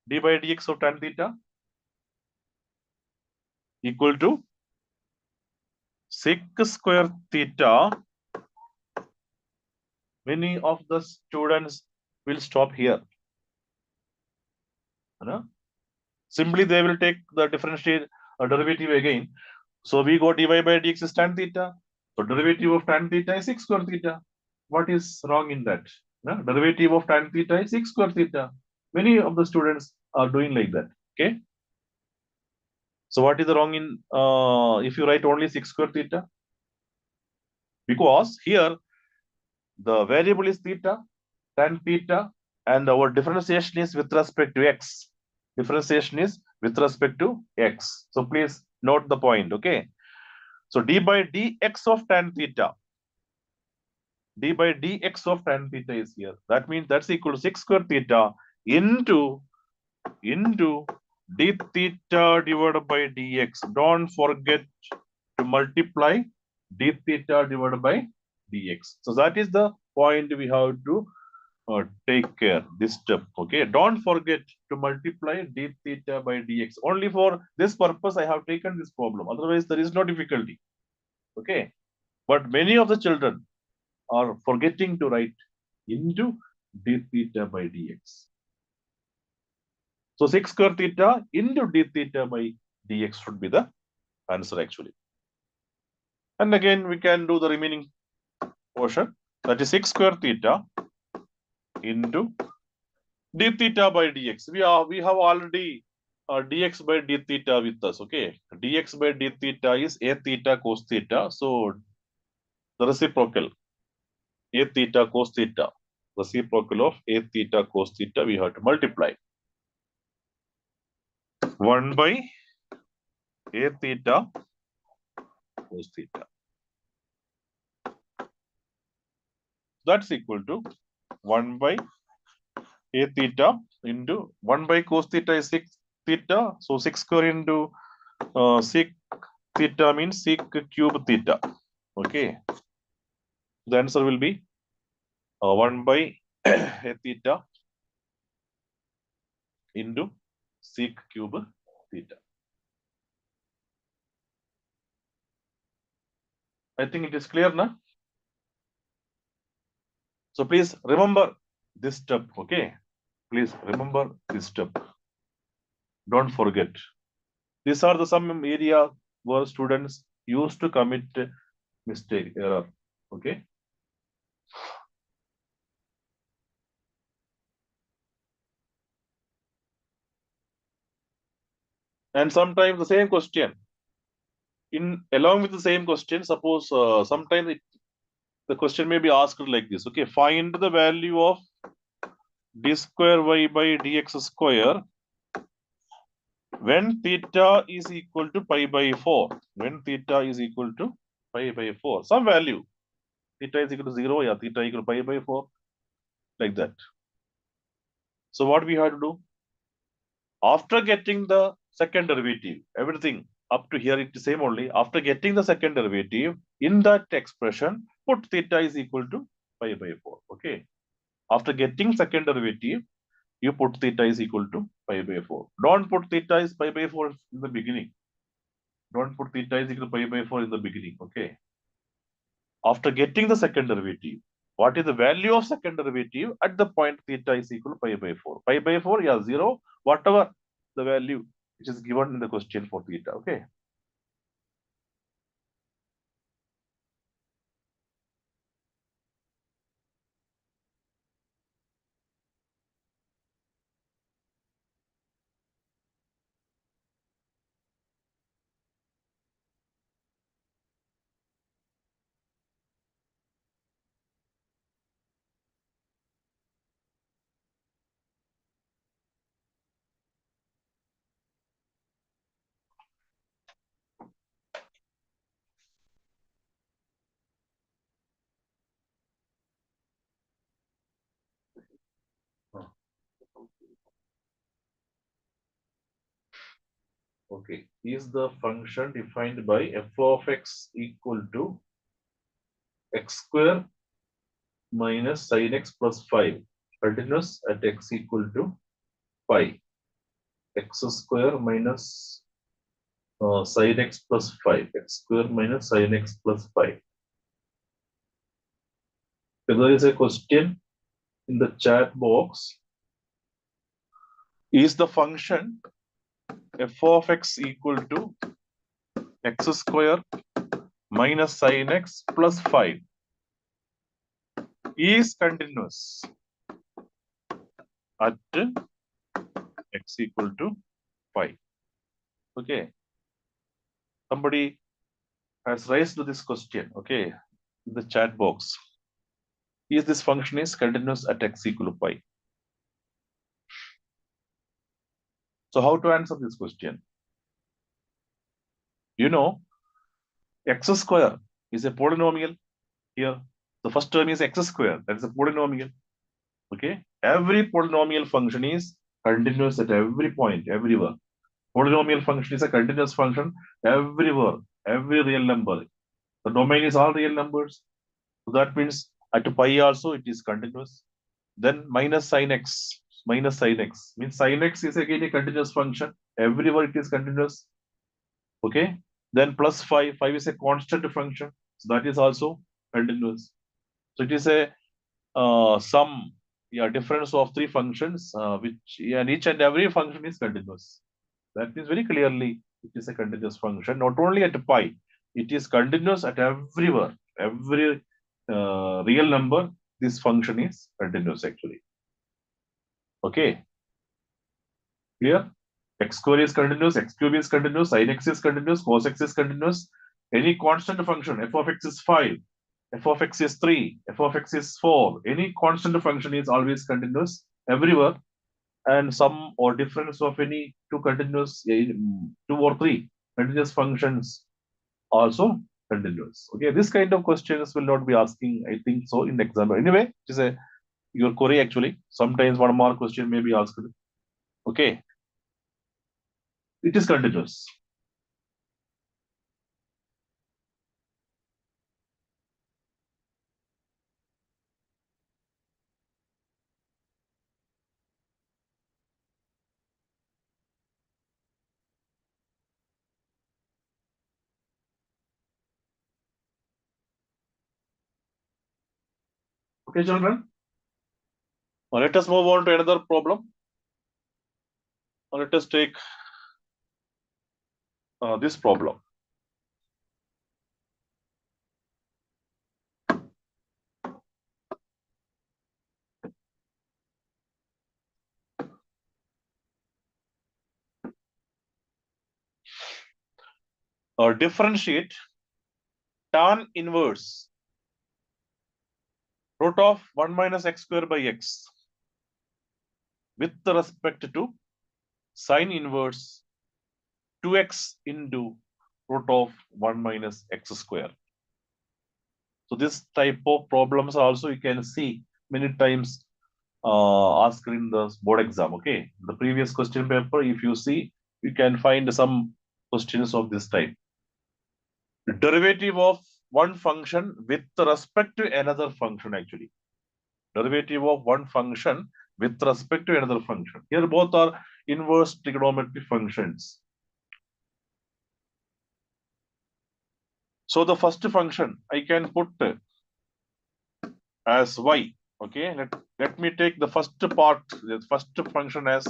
D by dx of tan theta equal to sec square theta. Many of the students will stop here. No? Simply they will take the differential derivative again. So we got dy by dx is tan theta. So derivative of tan theta is sec square theta. What is wrong in that? No? Derivative of tan theta is sec square theta. Many of the students are doing like that. Okay. So what is the wrong in if you write only sec square theta? Because here the variable is theta, tan theta, and our differentiation is with respect to x. Differentiation is with respect to x. So please note the point. Okay. So d by dx of tan theta, d by dx of tan theta is here. That means that's equal to sec square theta into d theta divided by dx. Don't forget to multiply d theta divided by dx. So that is the point we have to take care this step. Okay, don't forget to multiply d theta by dx. Only for this purpose I have taken this problem. Otherwise, there is no difficulty. Okay, but many of the children are forgetting to write into d theta by dx. So sec square theta into d theta by dx should be the answer actually. And again, we can do the remaining portion. That is sec square theta into d theta by dx. We have already dx by d theta with us. Okay, dx by d theta is a theta cos theta. So the reciprocal a theta cos theta, reciprocal of a theta cos theta, we have to multiply 1 by a theta cos theta. That's equal to 1 by a theta into 1 by cos theta is sec theta. So 6 square into sec theta means sec cube theta. Okay. The answer will be 1 by a theta into sec cube theta. I think it is clear now. So please remember this step. Okay. Please remember this step. Don't forget. These are the some area where students used to commit mistake, error. Okay. And sometimes the same question. In along with the same question, suppose sometimes the question may be asked like this. Okay, find the value of d square y by dx square when theta is equal to pi by 4. When theta is equal to pi by 4. Some value. Theta is equal to 0, yeah, theta equal to pi by 4. Like that. So what we have to do? After getting the second derivative, everything up to here it is same only. After getting the second derivative, in that expression, put theta is equal to pi by 4. Okay. After getting second derivative, you put theta is equal to pi by 4. Don't put theta is pi by 4 in the beginning. Don't put theta is equal to pi by 4 in the beginning. Okay. After getting the second derivative, what is the value of second derivative at the point theta is equal to pi by 4? Pi by 4, yeah, 0, whatever the value which is given in the question for theta. Okay. Okay. Is the function defined by f of x equal to x square minus sin x plus 5 continuous at x equal to pi? X square minus sin x plus 5. X square minus sin x plus 5. If there is a question in the chat box, is the function f of x equal to x square minus sin x plus 5 is continuous at x equal to 5. Okay. Somebody has raised this question, okay, in the chat box. Is this function is continuous at x equal to pi? So how to answer this question? You know, x square is a polynomial here. The first term is x square. That is a polynomial. Okay. Every polynomial function is continuous at every point, everywhere. Polynomial function is a continuous function everywhere, every real number. The domain is all real numbers. So that means at pi also it is continuous. Then minus sin x. Minus sin x means sin x is again a continuous function. Everywhere it is continuous. Okay. Then plus 5. 5 is a constant function. So that is also continuous. So it is a sum, yeah, difference of three functions, which and each and every function is continuous. That means very clearly it is a continuous function, not only at pi, it is continuous at everywhere, every real number. This function is continuous actually. Okay, clear? X square is continuous, x cube is continuous, sin x is continuous, cos x is continuous. Any constant function, f of x is 5, f of x is 3, f of x is 4. Any constant function is always continuous everywhere, and sum or difference of any two continuous, two or three continuous functions also continuous. Okay, this kind of questions will not be asking, I think so, in the exam. Anyway, it is a your query actually. Sometimes one more question may be asked. Okay, it is continuous. Okay, children. Now let us move on to another problem. Now let us take this problem. differentiate tan inverse root of 1 minus x square by x with respect to sine inverse 2x into root of 1 minus x square. So this type of problems also you can see many times asked in the board exam. Okay, the previous question paper, if you see, you can find some questions of this type. The derivative of one function with respect to another function actually. Derivative of one function with respect to another function. Here both are inverse trigonometric functions. So the first function I can put as y. Okay, let me take the first part, the first function as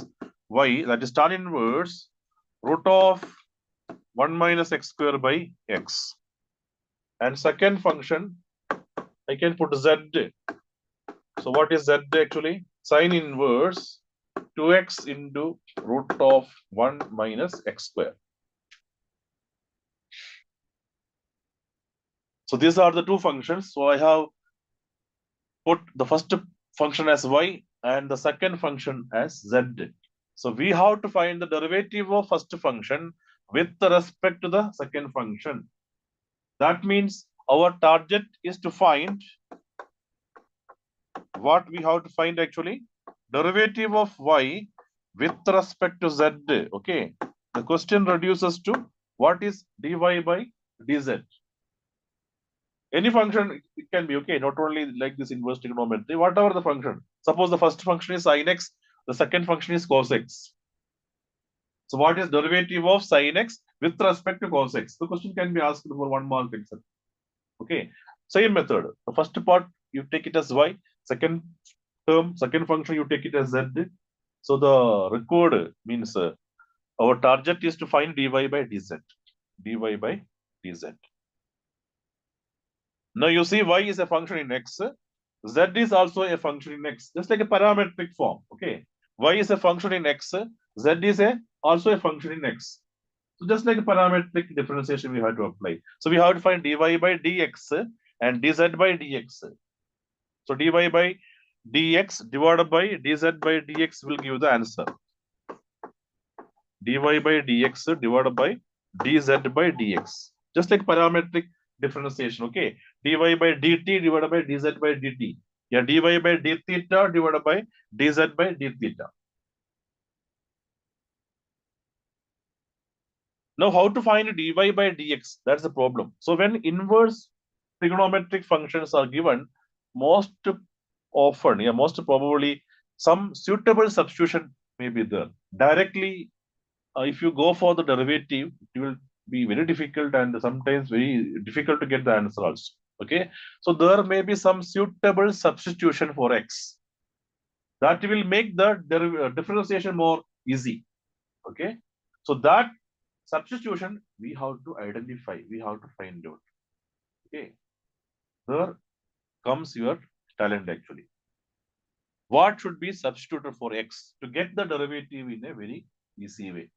y, that is tan inverse root of 1 minus x square by x. And second function, I can put z. So what is z actually? Sine inverse 2x into root of 1 minus x square. So these are the two functions. So I have put the first function as y and the second function as z. So we have to find the derivative of first function with respect to the second function. That means our target is to find what we have to find actually derivative of y with respect to z. Okay, the question reduces to what is dy by dz. Any function it can be, okay, not only like this inverse trigonometry, whatever the function. Suppose the first function is sin x, the second function is cos x. So what is derivative of sin x with respect to cos x? The question can be asked for 1 mark, etc. Okay, same method. The first part you take it as y, second term, second function you take it as z. So the record means our target is to find dy by dz. dy by dz. Now you see y is a function in x, z is also a function in x, just like a parametric form. Okay, y is a function in x, z is also a function in x. So just like a parametric differentiation we have to apply. So we have to find dy by dx and dz by dx. So dy by dx divided by dz by dx will give the answer. dy by dx divided by dz by dx. Just like parametric differentiation, okay? dy by dt divided by dz by dt. Yeah, dy by d theta divided by dz by d theta. Now, how to find dy by dx? That's the problem. So when inverse trigonometric functions are given, most often, yeah, most probably some suitable substitution may be there. Directly, if you go for the derivative, it will be very difficult and sometimes very difficult to get the answer also. Okay, so there may be some suitable substitution for x that will make the differentiation more easy. Okay, so that substitution we have to identify, we have to find out. Okay, there comes your talent actually. What should be substituted for x to get the derivative in a very easy way?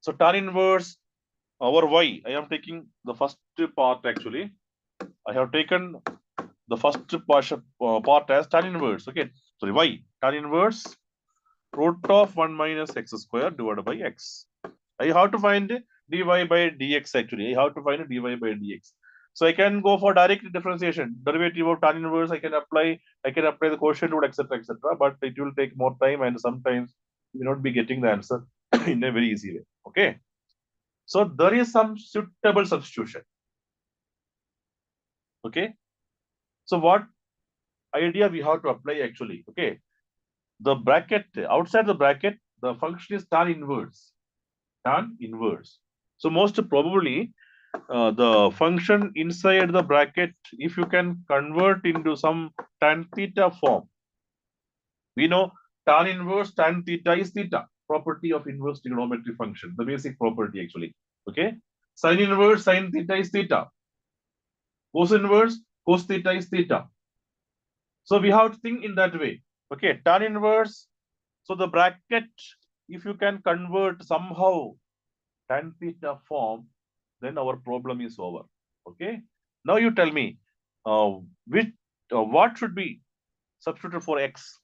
So tan inverse over y, I am taking the first part actually. I have taken the first part as tan inverse. Okay, sorry, y, tan inverse root of 1 minus x square divided by x. I have to find dy by dx actually. I have to find dy by dx. So I can go for direct differentiation. Derivative of tan inverse, I can apply the quotient rule, etc., etc. But it will take more time and sometimes you will not be getting the answer in a very easy way. Okay. So there is some suitable substitution. Okay. So what idea we have to apply actually? Okay. The bracket, outside the bracket, the function is tan inverse. Tan inverse. So most probably the function inside the bracket, if you can convert into some tan theta form, we know tan inverse tan theta is theta, property of inverse trigonometry function, the basic property actually. Okay, sin inverse sin theta is theta, cos inverse cos theta is theta. So we have to think in that way. Okay, tan inverse. So the bracket, if you can convert somehow tan theta form, then our problem is over. Okay. Now you tell me, which what should be substituted for x?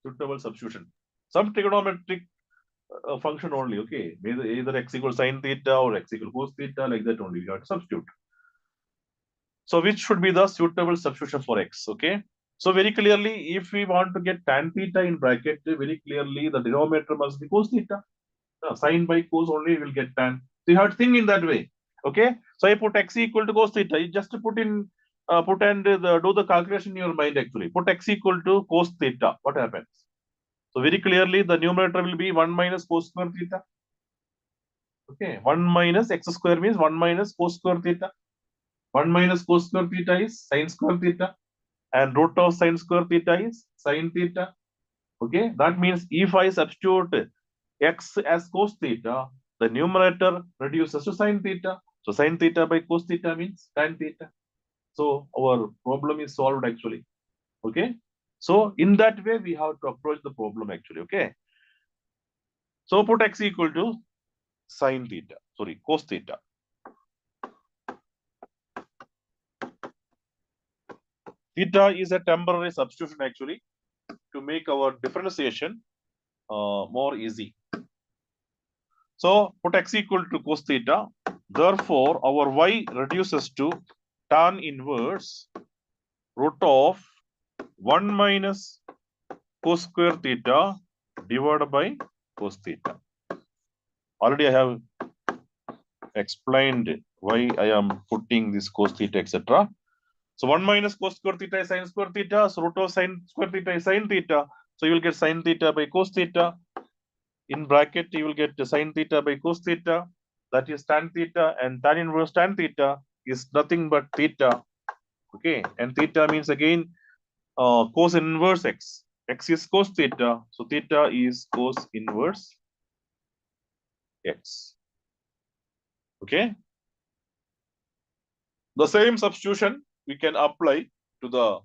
Suitable substitution. Some trigonometric function only. Okay, either x equals sine theta or x equals cos theta, like that only. We have to substitute. So which should be the suitable substitution for x? Okay. So very clearly, if we want to get tan theta in bracket, very clearly the denominator must be cos theta. Sine by cos only will get tan. So you have to think in that way. Okay. So I put x equal to cos theta. You just put in, put and do the calculation in your mind actually. Put x equal to cos theta. What happens? So very clearly the numerator will be 1 minus cos square theta. Okay. 1 minus x square means 1 minus cos square theta. 1 minus cos square theta is sine square theta. And root of sine square theta is sine theta. Okay. That means if I substitute x as cos theta, the numerator reduces to sine theta. So sine theta by cos theta means tan theta. So our problem is solved actually. Okay. So in that way, we have to approach the problem actually. Okay. So put x equal to sine theta, sorry, cos theta. Theta is a temporary substitution actually to make our differentiation more easy. So put x equal to cos theta. Therefore, our y reduces to tan inverse root of 1 minus cos square theta divided by cos theta. Already I have explained why I am putting this cos theta, etc. So 1 minus cos square theta is sine square theta. So root of sine square theta is sine theta. So you will get sine theta by cos theta. In bracket, you will get sine theta by cos theta. That is tan theta, and tan inverse tan theta is nothing but theta. Okay, and theta means again cos inverse x. X is cos theta, so theta is cos inverse x. Okay. The same substitution we can apply to the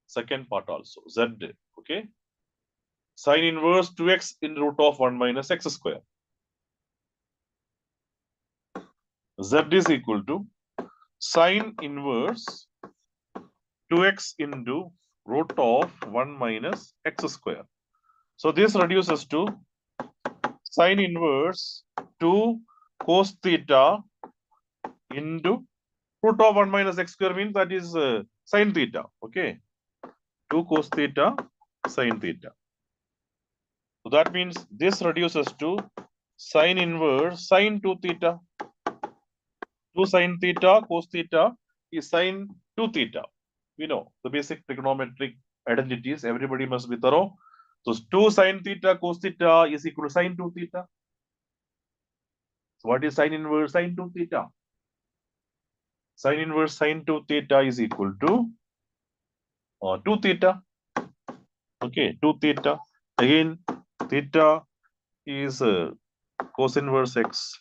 second part also. Z. Okay. Sine inverse 2x in root of 1 minus x square. Z is equal to sine inverse 2x into root of 1 minus x square. So this reduces to sine inverse 2 cos theta into root of 1 minus x square means that is sine theta. Okay. 2 cos theta sine theta. So that means this reduces to sine inverse sine 2 theta. 2 sine theta cos theta is sine 2 theta. We know the basic trigonometric identities. Everybody must be thorough. So 2 sine theta cos theta is equal to sine 2 theta. So what is sine inverse sine 2 theta? Sine inverse sine 2 theta is equal to 2 theta. Okay, 2 theta. Again, theta is cos inverse x.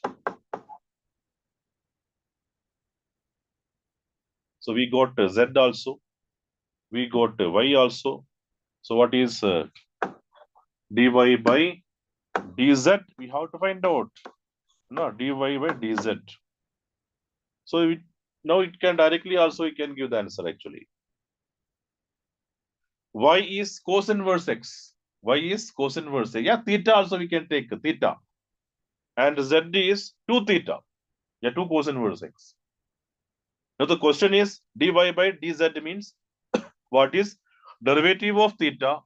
So we got z also. We got y also. So what is dy by dz? We have to find out. No, dy by dz. So now it can directly also you can give the answer actually. Y is cos inverse x. Y is cos inverse x. Yeah, theta also we can take theta. And z is 2 theta. Yeah, 2 cos inverse x. Now the question is dy by dz means what is derivative of theta?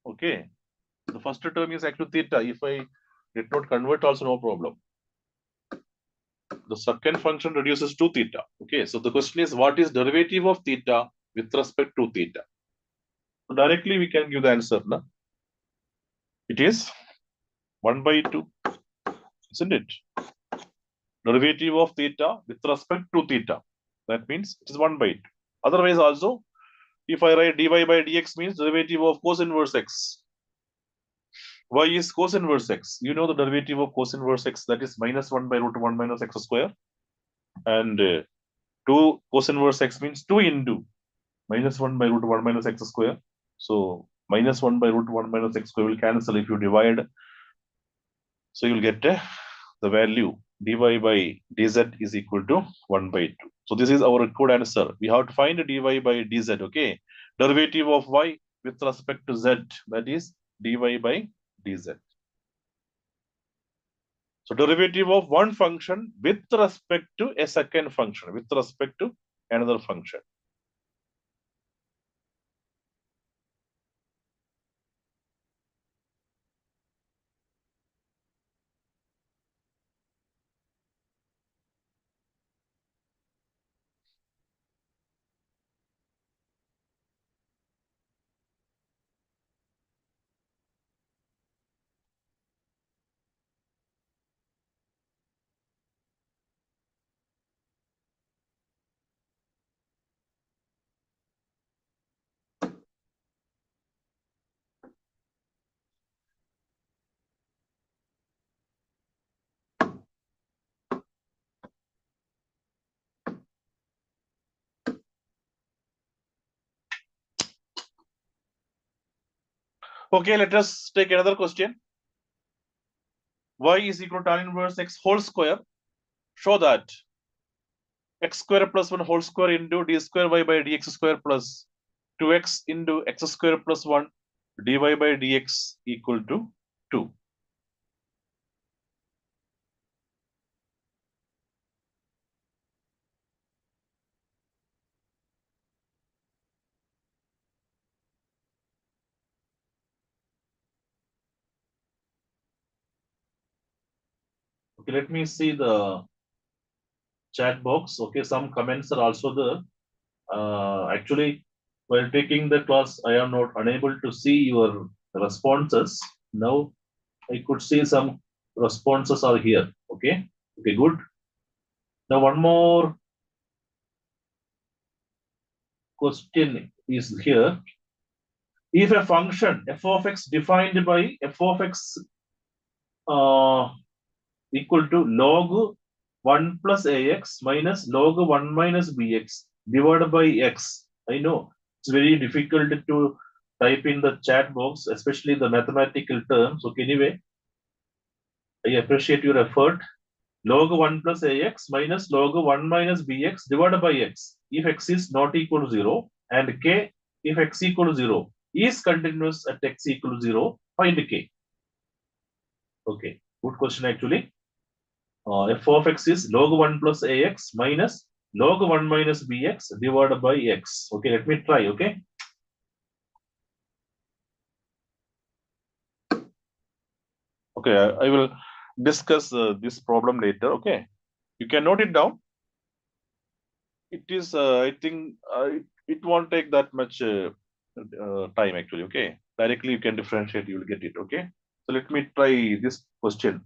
Okay. The first term is actually theta. If I did not convert also no problem. The second function reduces to theta. Okay. So the question is what is derivative of theta with respect to theta? So directly we can give the answer. Na? It is 1 by 2. Isn't it? Derivative of theta with respect to theta. That means it is 1 by 2. Otherwise also, if I write dy by dx means derivative of cos inverse x. Y is cos inverse x. You know the derivative of cos inverse x, that is minus 1 by root 1 minus x square. And 2 cos inverse x means 2 into minus 1 by root 1 minus x square. So minus 1 by root 1 minus x square will cancel if you divide. So you'll get the value dy by dz is equal to 1 by 2. So this is our required answer. We have to find dy by dz, okay? Derivative of y with respect to z, that is dy by dz. So derivative of one function with respect to a second function, with respect to another function. Okay, let us take another question. Y is equal to tan inverse x whole square. Show that x square plus 1 whole square into d square y by dx square plus 2x into x square plus 1 dy by dx equal to 2. Okay, let me see the chat box. Okay, some comments are also there. Actually, while taking the class, I am not unable to see your responses. Now I could see some responses are here. Okay, okay, good. Now one more question is here. If a function f of x defined by f of x uh, equal to log 1 plus ax minus log 1 minus bx divided by x. I know it's very difficult to type in the chat box, especially the mathematical terms. Okay, anyway, I appreciate your effort. Log 1 plus ax minus log 1 minus bx divided by x if x is not equal to 0 and k if x equal to 0 is continuous at x equal to 0, find k. Okay, good question actually. F of x is log 1 plus ax minus log 1 minus bx divided by x. Okay, let me try, okay? Okay, I will discuss this problem later, okay? You can note it down. It is, I think, it won't take that much time actually, okay? Directly you can differentiate, you will get it, okay? So let me try this question.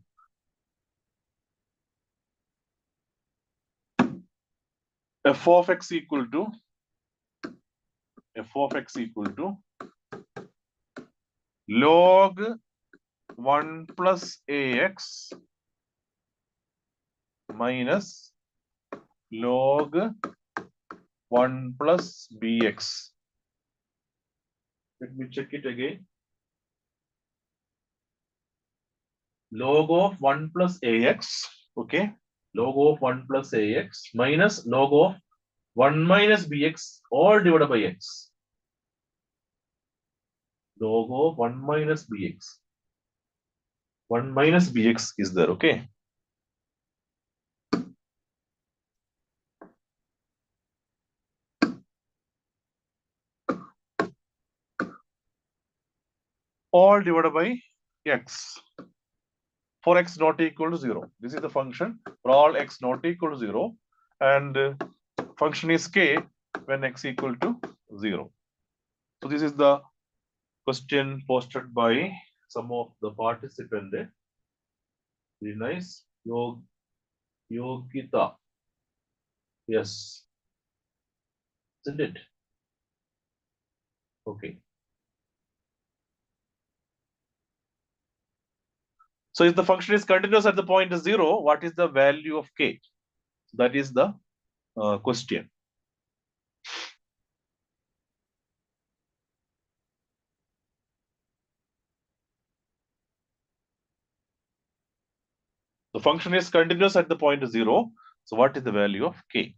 F of x equal to log 1 plus ax minus log 1 plus bx. Let me check it again. Log of 1 plus ax, okay? Log of 1 plus ax minus log of 1 minus bx all divided by x. Log of 1 minus bx. 1 minus bx is there, okay? All divided by x. For x not equal to 0. This is the function for all x not equal to 0. And function is k when x equal to 0. So this is the question posted by some of the participants. Very nice. Yogita. Yes. Isn't it? Okay. So if the function is continuous at the point 0, what is the value of k? That is the question. The function is continuous at the point 0. So what is the value of k?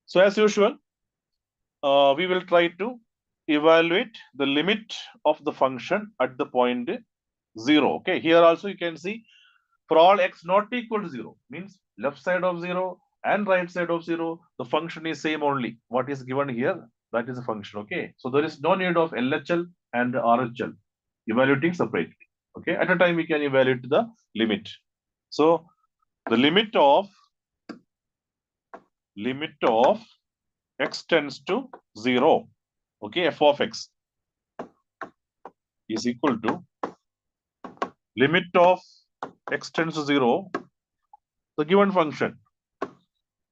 So as usual, we will try to evaluate the limit of the function at the point 0. Okay, here also you can see for all x not equal to 0 means left side of 0 and right side of 0, the function is same only. What is given here, that is a function. Okay, so there is no need of LHL and RHL evaluating separately. Okay, at a time we can evaluate the limit. So the limit of x tends to 0, okay, f of x is equal to limit of x tends to 0, the given function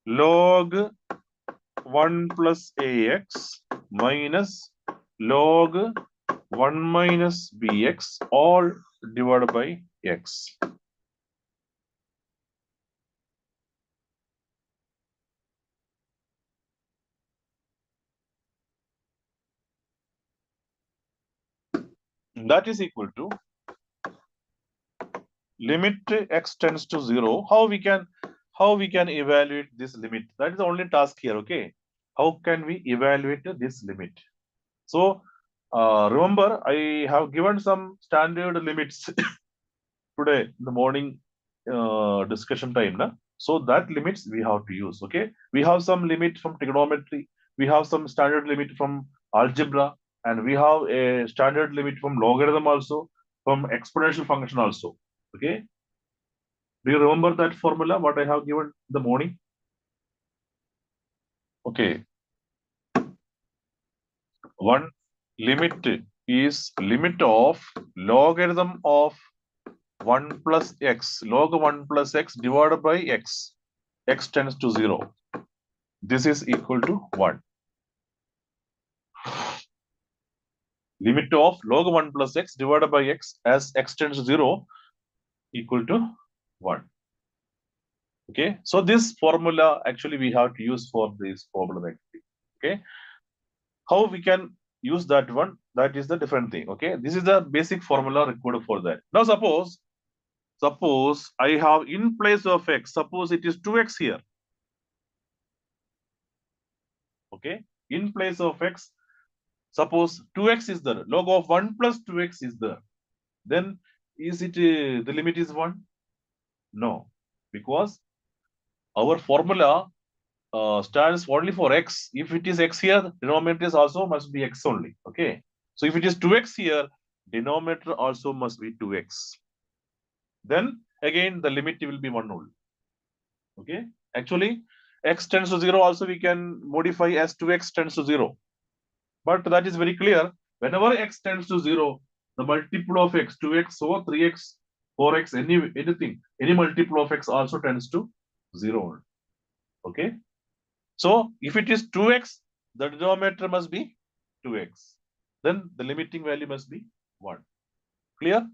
log 1 plus ax minus log 1 minus bx all divided by x. That is equal to limit x tends to 0. How we can evaluate this limit? That is the only task here. Okay, how can we evaluate this limit? So remember, I have given some standard limits today in the morning discussion time. Na? So that limits we have to use. Okay, we have some limit from trigonometry, we have some standard limit from algebra, and we have a standard limit from logarithm also, from exponential function also. Okay, do you remember that formula what I have given in the morning? Okay, one limit is limit of logarithm of 1 plus x, log 1 plus x divided by x. X tends to 0. This is equal to 1. Limit of log 1 plus x divided by x as x tends to 0 equal to 1. Okay, so this formula actually we have to use for this problem actually. Okay, how we can use that one, that is the different thing. Okay, this is the basic formula required for that. Now suppose I have in place of x, suppose it is 2x here. Okay, in place of x, suppose 2x is there, log of 1 plus 2x is there, then is it the limit is 1? No, because our formula stands only for x. If it is x here, denominator is also must be x only. Okay, so if it is 2x here, denominator also must be 2x. Then again the limit will be 1 only. Okay, actually x tends to 0 also we can modify as 2x tends to 0. But that is very clear. Whenever x tends to 0, the multiple of x, 2x or 3x, 4x, anything, any multiple of x also tends to 0. Okay. So if it is 2x, the denominator must be 2x. Then the limiting value must be 1. Clear?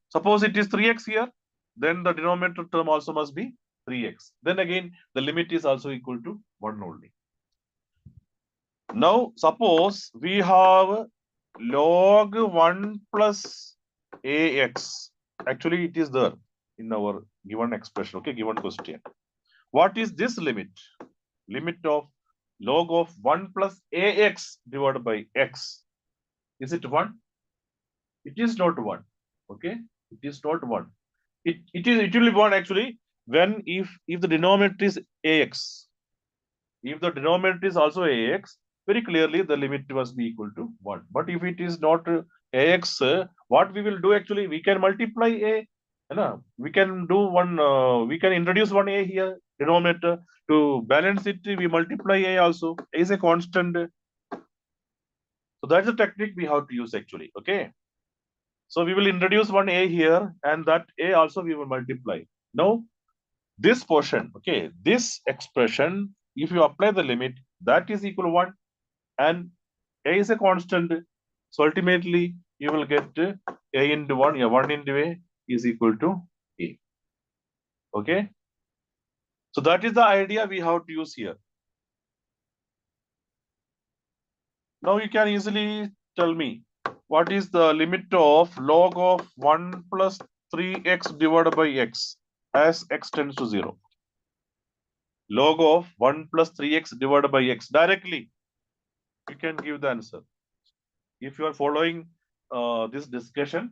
Suppose it is 3x here, then the denominator term also must be 3x. Then again, the limit is also equal to 1 only. Now, suppose we have log 1 plus ax. Actually, it is there in our given expression, okay, given question. What is this limit? Limit of log of 1 plus ax divided by x. Is it 1? It is not 1. Okay, it is not 1. It will be 1 actually when if the denominator is ax. If the denominator is also ax, very clearly the limit must be equal to 1. But if it is not ax, what we will do actually, we can multiply a. We can do one, we can introduce one a here, denominator. To balance it, we multiply a also. A is a constant. So that's the technique we have to use actually. Okay. So we will introduce one a here, and that a also we will multiply. Now, this portion, okay, this expression, if you apply the limit, that is equal to 1, and a is a constant. So ultimately, you will get a into 1, yeah, 1 into a is equal to a. Okay. So that is the idea we have to use here. Now you can easily tell me what is the limit of log of 1 plus 3x divided by x as x tends to 0? Log of 1 plus 3x divided by x. Directly, you can give the answer. If you are following this discussion,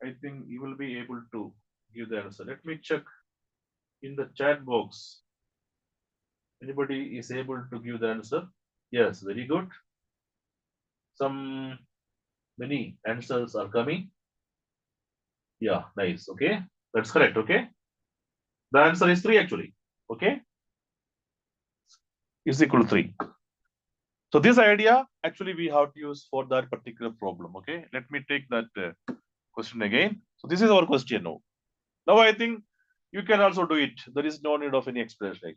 I think you will be able to give the answer. Let me check in the chat box. Anybody is able to give the answer? Yes, very good. Many answers are coming. Yeah, nice. Okay, that's correct. Okay, the answer is 3 actually. Okay, is equal to 3. So this idea actually we have to use for that particular problem. Okay, let me take that question again. So this is our question now. Now I think you can also do it. There is no need of any explanation.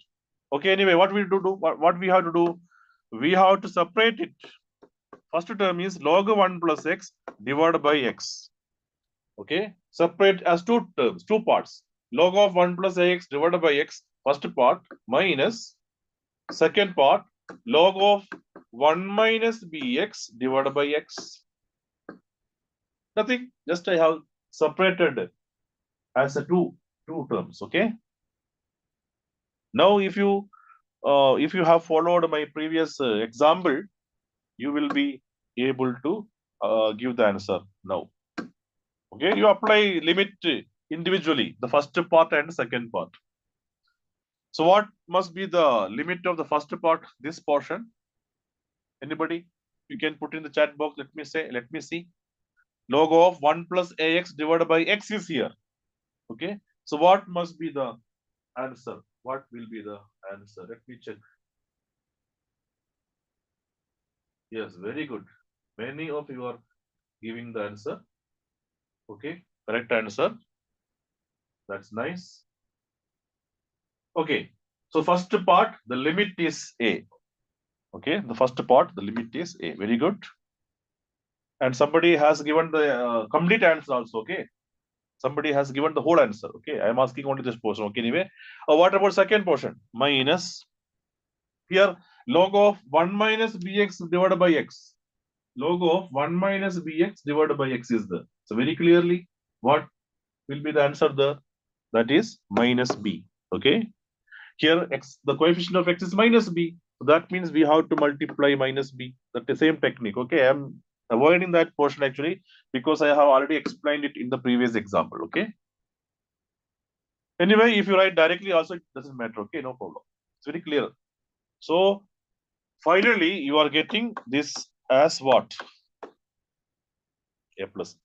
Okay, anyway, what we do, what we have to do, we have to separate it. First term is log 1 plus x divided by x. Okay, separate as two terms, two parts. Log of 1 plus ax divided by x, first part, minus second part, log of 1 minus bx divided by x. Nothing, just I have separated as a two terms. Okay. Now, if you have followed my previous example, you will be able to give the answer now. Okay, you apply limit individually, the first part and second part. So what must be the limit of the first part, this portion? Anybody? You can put in the chat box. Let me see. Log of 1 plus ax divided by x is here. Okay. So what must be the answer? What will be the answer? Let me check. Yes, very good. Many of you are giving the answer. Okay, correct answer. That's nice. Okay, so first part, the limit is a. Okay, the first part, the limit is a. Very good. And somebody has given the complete answer also. Okay, somebody has given the whole answer. Okay, I am asking only this portion. Okay, anyway, what about second portion? Minus here log of 1 minus bx divided by x. Log of 1 minus bx divided by x is there. So very clearly, what will be the answer there? That is minus b. Okay. Here x, the coefficient of x is minus b. So that means we have to multiply minus b. That's the same technique. Okay. I'm avoiding that portion actually because I have already explained it in the previous example. Okay. Anyway, if you write directly also, it doesn't matter. Okay. No problem. It's very clear. So finally, you are getting this as what? A plus.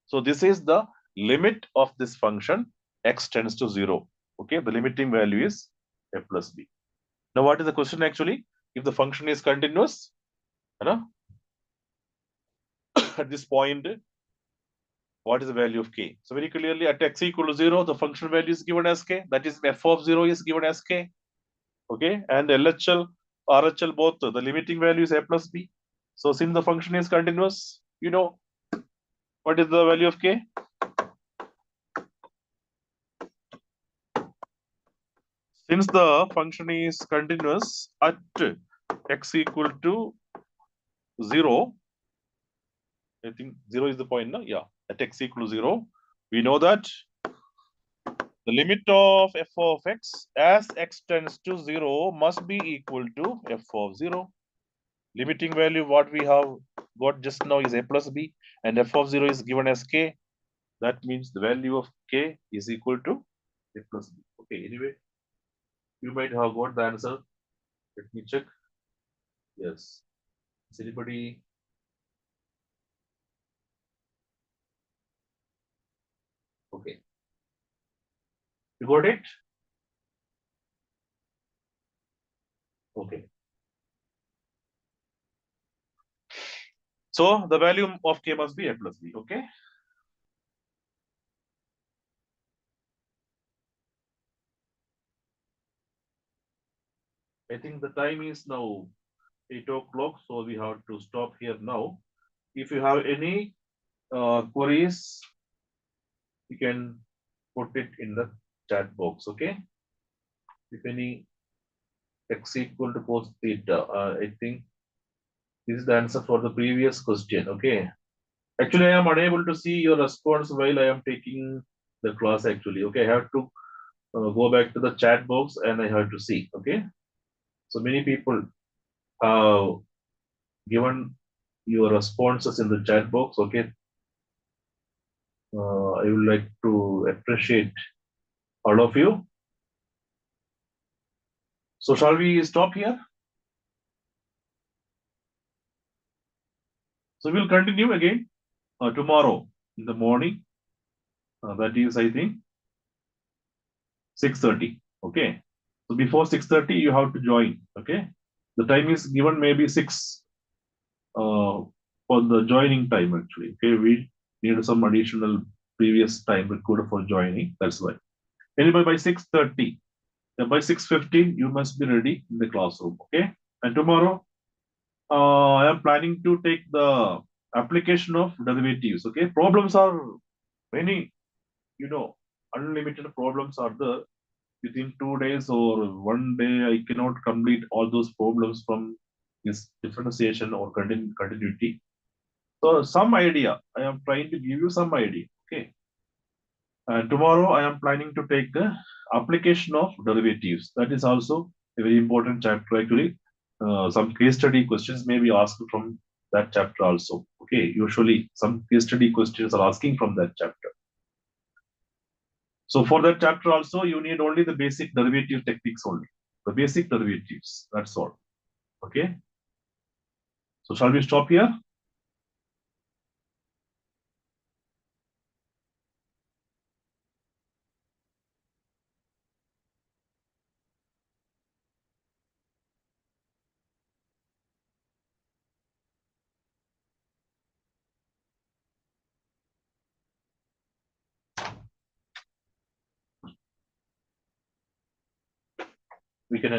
So this is the limit of this function x tends to 0. Okay, the limiting value is a plus b. Now, what is the question actually? If the function is continuous, at this point, what is the value of k? So very clearly at x equal to 0, the function value is given as k. That is f of 0 is given as k. Okay, and LHL, RHL both, the limiting value is a plus b. So since the function is continuous, you know, what is the value of k? Since the function is continuous at x equal to 0, I think 0 is the point, no? Yeah, at x equal to 0, we know that the limit of f of x as x tends to 0 must be equal to f of 0. Limiting value what we have got just now is a plus b, and f of 0 is given as k. That means the value of k is equal to a plus b. Okay, anyway, you might have got the answer. Let me check. Yes. Is anybody? Okay. You got it? Okay. So the value of k must be a plus b. Okay. I think the time is now 8 o'clock, so we have to stop here now. If you have any queries, you can put it in the chat box. Okay. If any x equal to cos theta, I think This is the answer for the previous question. Okay. Actually, I am unable to see your response while I am taking the class. Actually, okay, I have to go back to the chat box and I have to see. Okay. So many people have given your responses in the chat box. Okay. I would like to appreciate all of you. So shall we stop here? So we'll continue again tomorrow in the morning. That is, I think, 6:30. Okay. So before 6:30, you have to join. Okay. The time is given maybe 6 for the joining time actually. Okay. We need some additional previous time recorded for joining. That's why. Anyway, by 6:30, by 6:15, you must be ready in the classroom. Okay. And tomorrow, I am planning to take the application of derivatives. Okay. Problems are many, you know, unlimited problems are there. Within 2 days or one day, I cannot complete all those problems from this differentiation or continuity. So some idea, I am trying to give you some idea. Okay. And tomorrow I am planning to take the application of derivatives. That is also a very important chapter actually. Some case study questions may be asked from that chapter also. Okay. Usually some case study questions are asking from that chapter. So for that chapter also, you need only the basic derivative techniques only. The basic derivatives. That's all. Okay. So shall we stop here? We can